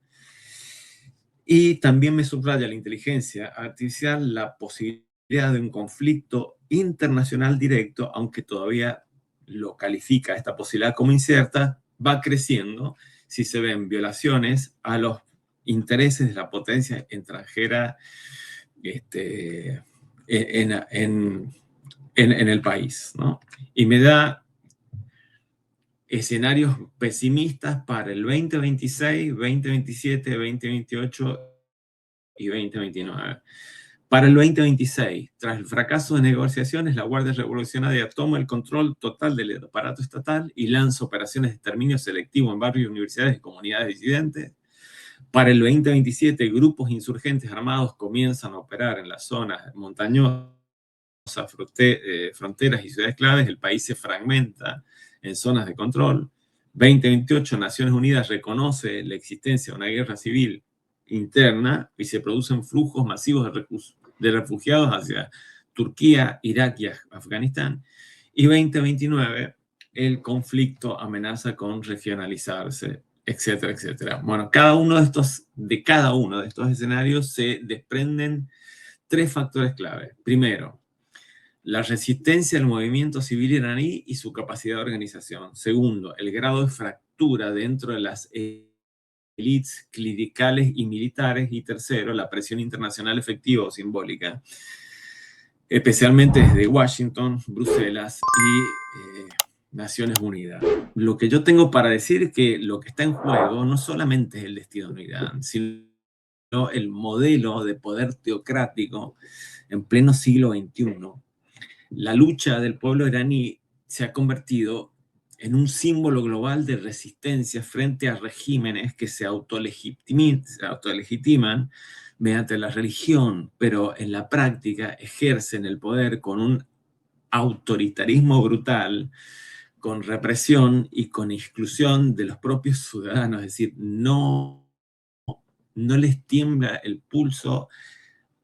Y también me subraya la inteligencia artificial la posibilidad de un conflicto internacional directo, aunque todavía lo califica esta posibilidad como incierta, va creciendo si se ven violaciones a los intereses de la potencia extranjera en el país, ¿no? Y me da escenarios pesimistas para el 2026, 2027, 2028 y 2029. Para el 2026, tras el fracaso de negociaciones, la Guardia Revolucionaria toma el control total del aparato estatal y lanza operaciones de exterminio selectivo en barrios, universidades y comunidades disidentes. Para el 2027, grupos insurgentes armados comienzan a operar en las zonas montañosas, fronteras y ciudades claves. El país se fragmenta en zonas de control. 2028, Naciones Unidas reconoce la existencia de una guerra civil interna y se producen flujos masivos de refugiados hacia Turquía, Irak y Afganistán. Y 2029, el conflicto amenaza con regionalizarse, etcétera, etcétera. Bueno, de cada uno de estos escenarios se desprenden tres factores clave. Primero, la resistencia del movimiento civil iraní y su capacidad de organización. Segundo, el grado de fractura dentro de las élites clericales y militares. Y tercero, la presión internacional efectiva o simbólica, especialmente desde Washington, Bruselas y Naciones Unidas. Lo que yo tengo para decir es que lo que está en juego no solamente es el destino de Irán, sino el modelo de poder teocrático en pleno siglo XXI. La lucha del pueblo iraní se ha convertido en un símbolo global de resistencia frente a regímenes que se autolegitiman mediante la religión, pero en la práctica ejercen el poder con un autoritarismo brutal, con represión y con exclusión de los propios ciudadanos. Es decir, no les tiembla el pulso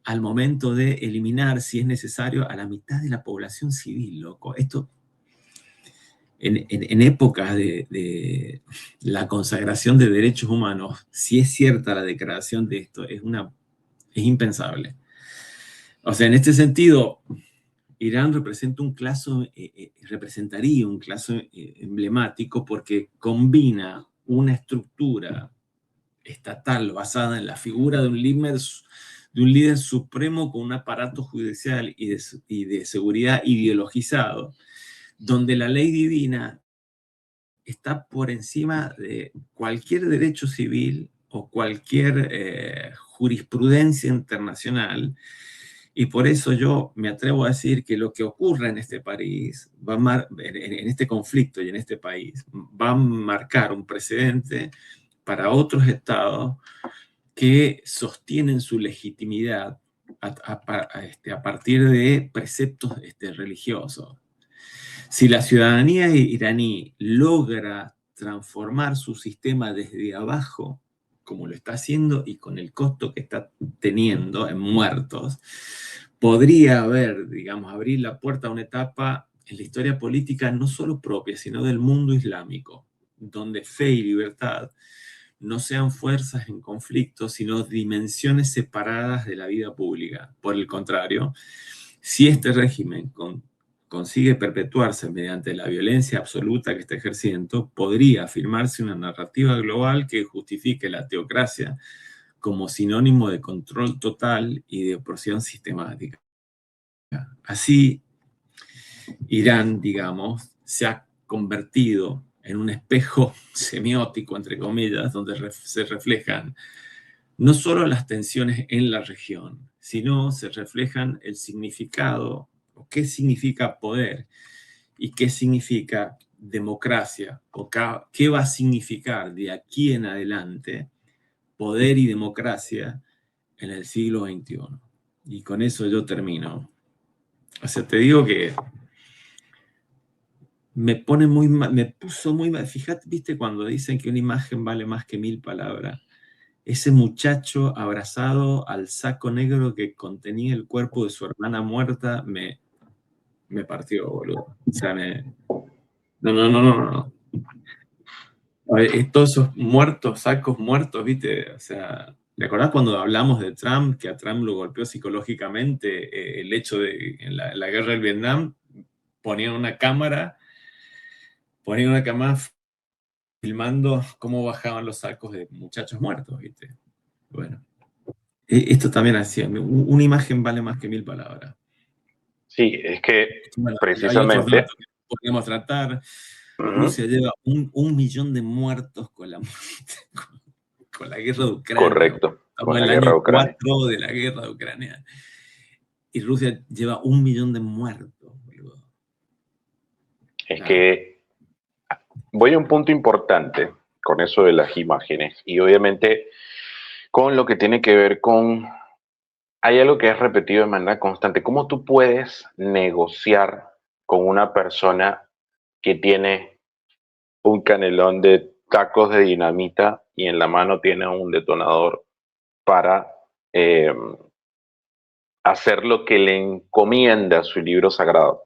al momento de eliminar, si es necesario, a la mitad de la población civil, loco. Esto, en épocas de la consagración de derechos humanos, si es cierta la declaración de esto, es impensable. O sea, en este sentido, Irán representaría un caso emblemático porque combina una estructura estatal basada en la figura de un líder supremo con un aparato judicial y de seguridad ideologizado, donde la ley divina está por encima de cualquier derecho civil o cualquier jurisprudencia internacional. Y por eso yo me atrevo a decir que lo que ocurre en este país, en este conflicto y en este país, va a marcar un precedente para otros estados que sostienen su legitimidad a partir de preceptos religiosos. Si la ciudadanía iraní logra transformar su sistema desde abajo, como lo está haciendo y con el costo que está teniendo en muertos, podría haber, digamos, abrir la puerta a una etapa en la historia política no solo propia, sino del mundo islámico, donde fe y libertad no sean fuerzas en conflicto, sino dimensiones separadas de la vida pública. Por el contrario, si este régimen consigue perpetuarse mediante la violencia absoluta que está ejerciendo, podría afirmarse una narrativa global que justifique la teocracia como sinónimo de control total y de opresión sistemática. Así, Irán, digamos, se ha convertido en un espejo semiótico, entre comillas, donde se reflejan no solo las tensiones en la región, sino se reflejan el significado, o qué significa poder y qué significa democracia, o qué va a significar de aquí en adelante poder y democracia en el siglo XXI. Y con eso yo termino. O sea, te digo que me pone muy mal, me puso muy mal. Fíjate, viste, cuando dicen que una imagen vale más que 1000 palabras. Ese muchacho abrazado al saco negro que contenía el cuerpo de su hermana muerta me partió, boludo. O sea, no. A ver, todos esos muertos, sacos muertos, viste, o sea, ¿te acordás cuando hablamos de Trump, que a Trump lo golpeó psicológicamente el hecho de en la guerra del Vietnam, ponían una cámara filmando cómo bajaban los sacos de muchachos muertos, ¿viste? Bueno, esto también hacía, una imagen vale más que 1000 palabras. Sí, es que Bueno, hay otros precisamente. datos que podríamos tratar. Rusia lleva 1 millón de muertos con la guerra de Ucrania. Correcto, Estamos con en la el guerra año de Ucrania. 4 de la guerra de Ucrania. Y Rusia lleva 1 millón de muertos, boludo. Es Claro. que voy a un punto importante con eso de las imágenes y obviamente con lo que tiene que ver con, hay algo que es repetido de manera constante, ¿cómo tú puedes negociar con una persona que tiene un canelón de tacos de dinamita y en la mano tiene un detonador para eh, hacer lo que le encomienda su libro sagrado?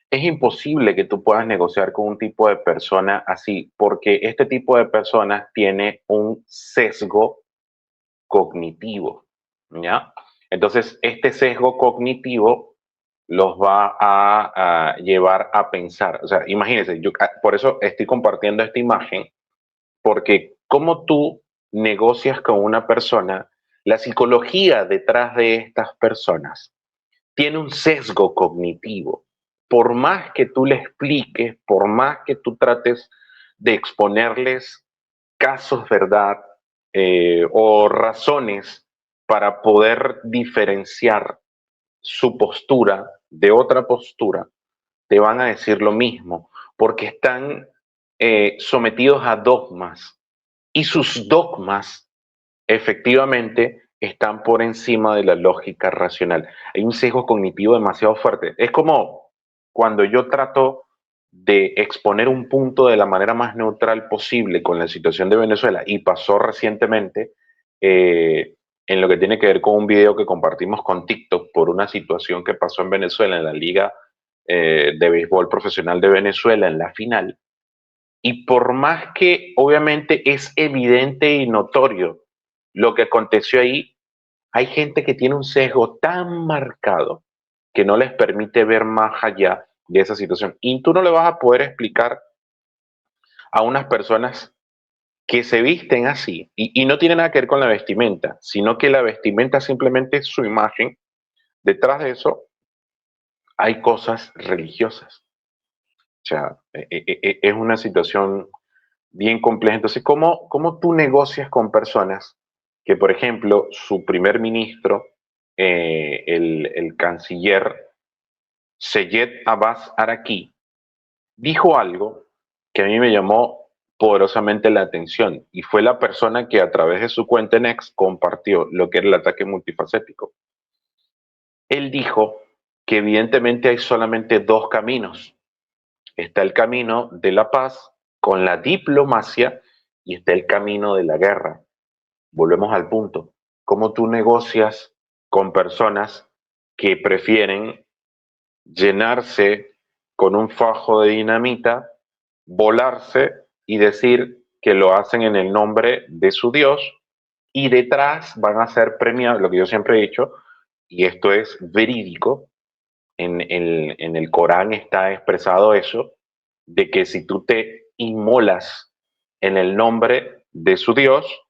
Es imposible que tú puedas negociar con un tipo de persona así, porque este tipo de personas tiene un sesgo cognitivo, ¿ya? Entonces, este sesgo cognitivo los va a llevar a pensar. O sea, imagínense, yo por eso estoy compartiendo esta imagen, porque como tú negocias con una persona, la psicología detrás de estas personas tiene un sesgo cognitivo. Por más que tú le expliques, por más que tú trates de exponerles casos, ¿verdad? O razones para poder diferenciar su postura de otra postura, te van a decir lo mismo, porque están sometidos a dogmas y sus dogmas efectivamente están por encima de la lógica racional. Hay un sesgo cognitivo demasiado fuerte. Es como cuando yo trato de exponer un punto de la manera más neutral posible con la situación de Venezuela, y pasó recientemente en lo que tiene que ver con un video que compartimos con TikTok por una situación que pasó en Venezuela, en la Liga de Béisbol Profesional de Venezuela, en la final. Y por más que obviamente es evidente y notorio lo que aconteció ahí, hay gente que tiene un sesgo tan marcado que no les permite ver más allá de esa situación. Y tú no le vas a poder explicar a unas personas que se visten así, y no tiene nada que ver con la vestimenta, sino que la vestimenta simplemente es su imagen. Detrás de eso hay cosas religiosas. O sea, es una situación bien compleja. Entonces, ¿cómo tú negocias con personas que, por ejemplo, su primer ministro, el canciller Seyed Abbas Araki, dijo algo que a mí me llamó poderosamente la atención y fue la persona que a través de su cuenta en X compartió lo que era el ataque multifacético. Él dijo que evidentemente hay solamente dos caminos. Está el camino de la paz con la diplomacia y está el camino de la guerra. Volvemos al punto. ¿Cómo tú negocias con personas que prefieren llenarse con un fajo de dinamita, volarse y decir que lo hacen en el nombre de su Dios y detrás van a ser premiados, lo que yo siempre he dicho, y esto es verídico, en el Corán está expresado eso, de que si tú te inmolas en el nombre de su Dios,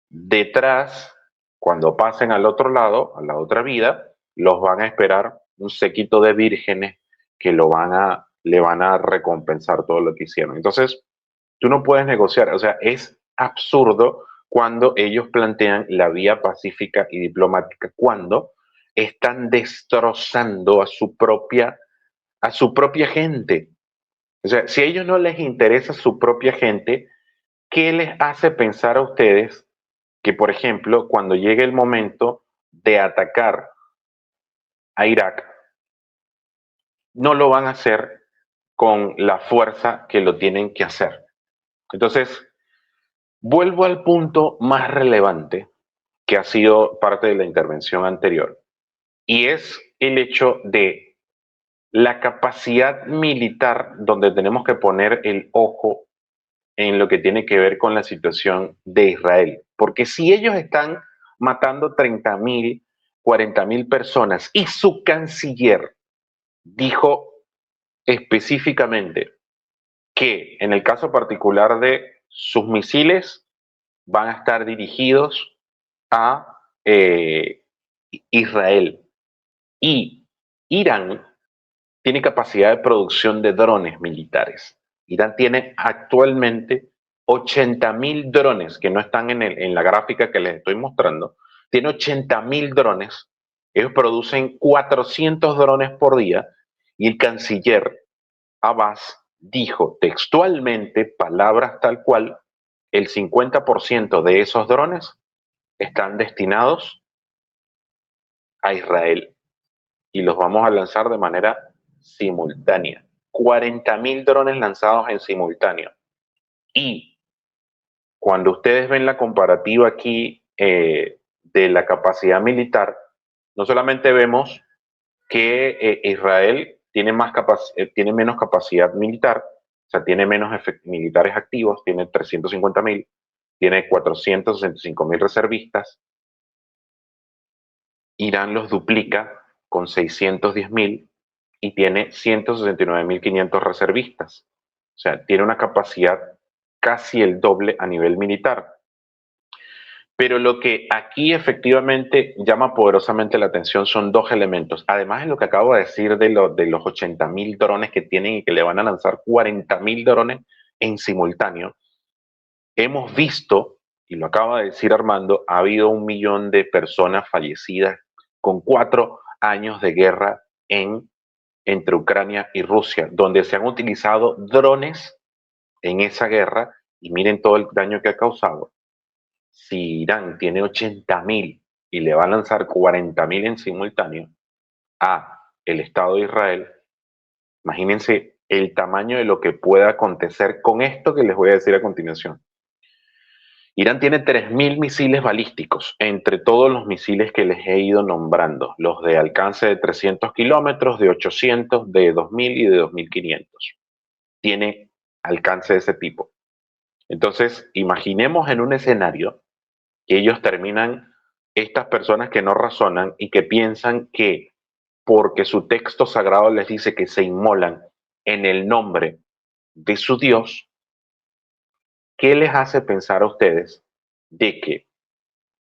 detrás, cuando pasen al otro lado, a la otra vida, los van a esperar un séquito de vírgenes que le van a recompensar todo lo que hicieron. Entonces, tú no puedes negociar, o sea, es absurdo cuando ellos plantean la vía pacífica y diplomática, cuando están destrozando a su propia gente. O sea, si a ellos no les interesa su propia gente, ¿qué les hace pensar a ustedes que, por ejemplo, cuando llegue el momento de atacar a Irak, no lo van a hacer con la fuerza que lo tienen que hacer? Entonces, vuelvo al punto más relevante que ha sido parte de la intervención anterior, y es el hecho de la capacidad militar donde tenemos que poner el ojo en lo que tiene que ver con la situación de Israel. Porque si ellos están matando 30.000, 40.000 personas y su canciller dijo específicamente que en el caso particular de sus misiles van a estar dirigidos a Israel y Irán tiene capacidad de producción de drones militares. Irán tiene actualmente 80.000 drones que no están en la gráfica que les estoy mostrando. Tiene 80.000 drones. Ellos producen 400 drones por día y el canciller Abbas dijo textualmente, palabras tal cual, el 50% de esos drones están destinados a Israel y los vamos a lanzar de manera simultánea. 40.000 drones lanzados en simultáneo. Y cuando ustedes ven la comparativa aquí de la capacidad militar, no solamente vemos que Israel tiene, tiene menos capacidad militar, o sea, tiene menos militares activos, tiene 350.000, tiene 465.000 reservistas. Irán los duplica con 610.000 y tiene 169.500 reservistas. O sea, tiene una capacidad casi el doble a nivel militar. Pero lo que aquí efectivamente llama poderosamente la atención son dos elementos. Además de lo que acabo de decir de los 80.000 drones que tienen y que le van a lanzar 40.000 drones en simultáneo, hemos visto, y lo acaba de decir Armando, ha habido 1.000.000 de personas fallecidas con 4 años de guerra entre Ucrania y Rusia, donde se han utilizado drones en esa guerra y miren todo el daño que ha causado. Si Irán tiene 80.000 y le va a lanzar 40.000 en simultáneo a el Estado de Israel, imagínense el tamaño de lo que pueda acontecer con esto que les voy a decir a continuación. Irán tiene 3.000 misiles balísticos, entre todos los misiles que les he ido nombrando, los de alcance de 300 kilómetros, de 800, de 2.000 y de 2.500. Tiene alcance de ese tipo. Entonces, imaginemos en un escenario que ellos terminan, estas personas que no razonan y que piensan que porque su texto sagrado les dice que se inmolan en el nombre de su Dios, ¿qué les hace pensar a ustedes de que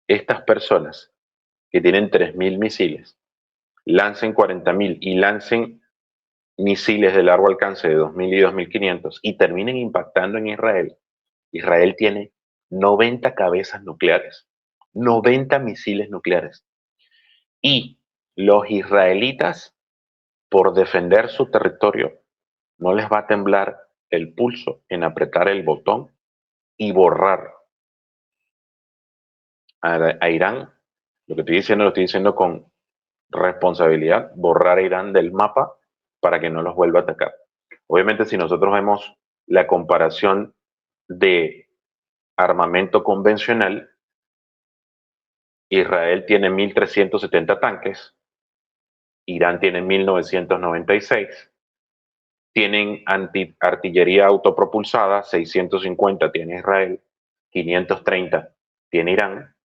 estas personas que tienen 3.000 misiles lancen 40.000 y lancen misiles de largo alcance de 2000 y 2500 y terminen impactando en Israel, Israel tiene 90 cabezas nucleares, 90 misiles nucleares. Y los israelitas, por defender su territorio, no les va a temblar el pulso en apretar el botón y borrar a Irán. Lo que estoy diciendo lo estoy diciendo con responsabilidad, borrar a Irán del mapa para que no los vuelva a atacar. Obviamente, si nosotros vemos la comparación de armamento convencional, Israel tiene 1.370 tanques, Irán tiene 1.996, tienen artillería autopropulsada, 650 tiene Israel, 530 tiene Irán,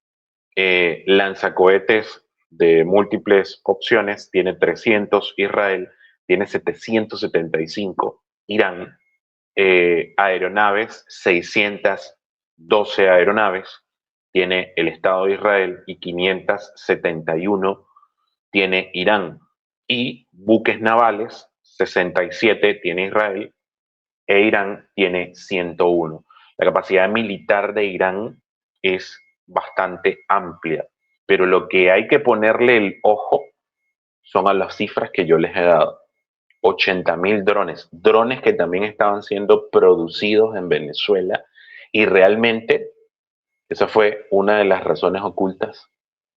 lanzacohetes de múltiples opciones, tiene 300 Israel, tiene 775 Irán, aeronaves, 612 aeronaves tiene el Estado de Israel y 571 tiene Irán. Y buques navales, 67 tiene Israel e Irán tiene 101. La capacidad militar de Irán es bastante amplia, pero lo que hay que ponerle el ojo son a las cifras que yo les he dado. 80.000 drones, drones que también estaban siendo producidos en Venezuela y realmente esa fue una de las razones ocultas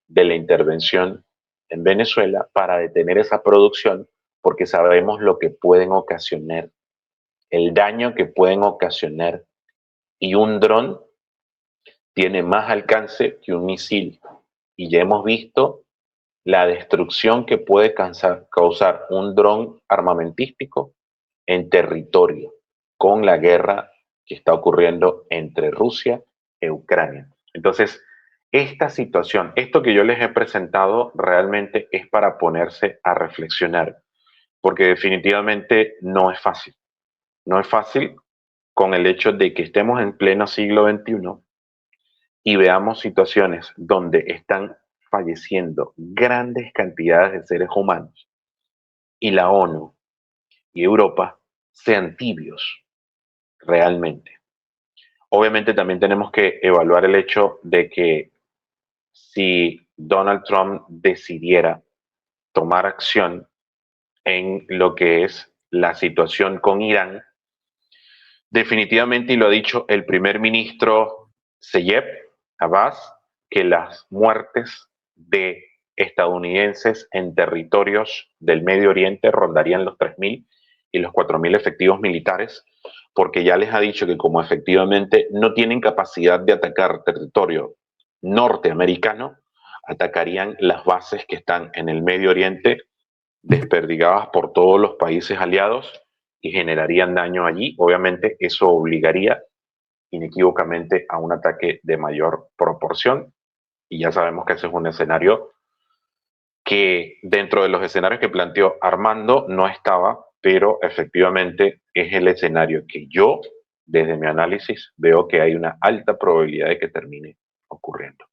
de la intervención en Venezuela para detener esa producción porque sabemos lo que pueden ocasionar, el daño que pueden ocasionar y un dron tiene más alcance que un misil y ya hemos visto la destrucción que puede causar un dron armamentístico en territorio con la guerra que está ocurriendo entre Rusia e Ucrania. Entonces, esta situación, esto que yo les he presentado realmente es para ponerse a reflexionar, porque definitivamente no es fácil. No es fácil con el hecho de que estemos en pleno siglo XXI y veamos situaciones donde están falleciendo grandes cantidades de seres humanos y la ONU y Europa sean tibios realmente. Obviamente también tenemos que evaluar el hecho de que si Donald Trump decidiera tomar acción en lo que es la situación con Irán, definitivamente, y lo ha dicho el primer ministro Seyed Abbas, que las muertes de estadounidenses en territorios del Medio Oriente rondarían los 3.000 y los 4.000 efectivos militares, porque ya les ha dicho que como efectivamente no tienen capacidad de atacar territorio norteamericano, atacarían las bases que están en el Medio Oriente desperdigadas por todos los países aliados y generarían daño allí. Obviamente eso obligaría inequívocamente a un ataque de mayor proporción y ya sabemos que ese es un escenario que dentro de los escenarios que planteó Armando no estaba, pero efectivamente es el escenario que yo, desde mi análisis, veo que hay una alta probabilidad de que termine ocurriendo.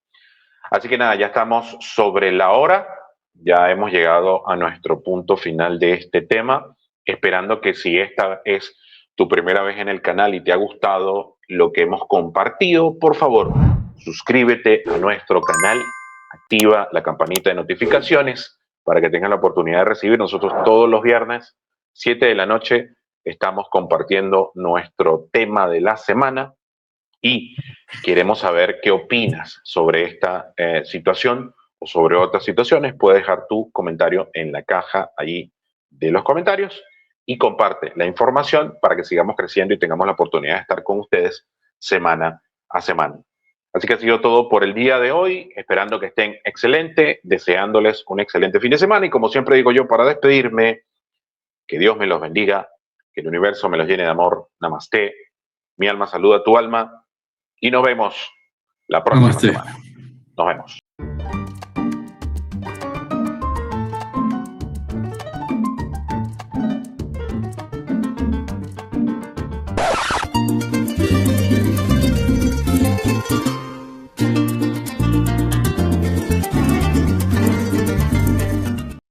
Así que nada, ya estamos sobre la hora, ya hemos llegado a nuestro punto final de este tema, esperando que si esta es tu primera vez en el canal y te ha gustado lo que hemos compartido, por favor, suscríbete a nuestro canal, activa la campanita de notificaciones para que tengas la oportunidad de recibir. Nosotros todos los viernes, 7 de la noche, estamos compartiendo nuestro tema de la semana y queremos saber qué opinas sobre esta situación o sobre otras situaciones. Puedes dejar tu comentario en la caja allí de los comentarios y comparte la información para que sigamos creciendo y tengamos la oportunidad de estar con ustedes semana a semana. Así que ha sido todo por el día de hoy, esperando que estén excelente, deseándoles un excelente fin de semana y como siempre digo yo para despedirme, que Dios me los bendiga, que el universo me los llene de amor. Namaste. Mi alma saluda a tu alma y nos vemos la próxima semana. Nos vemos.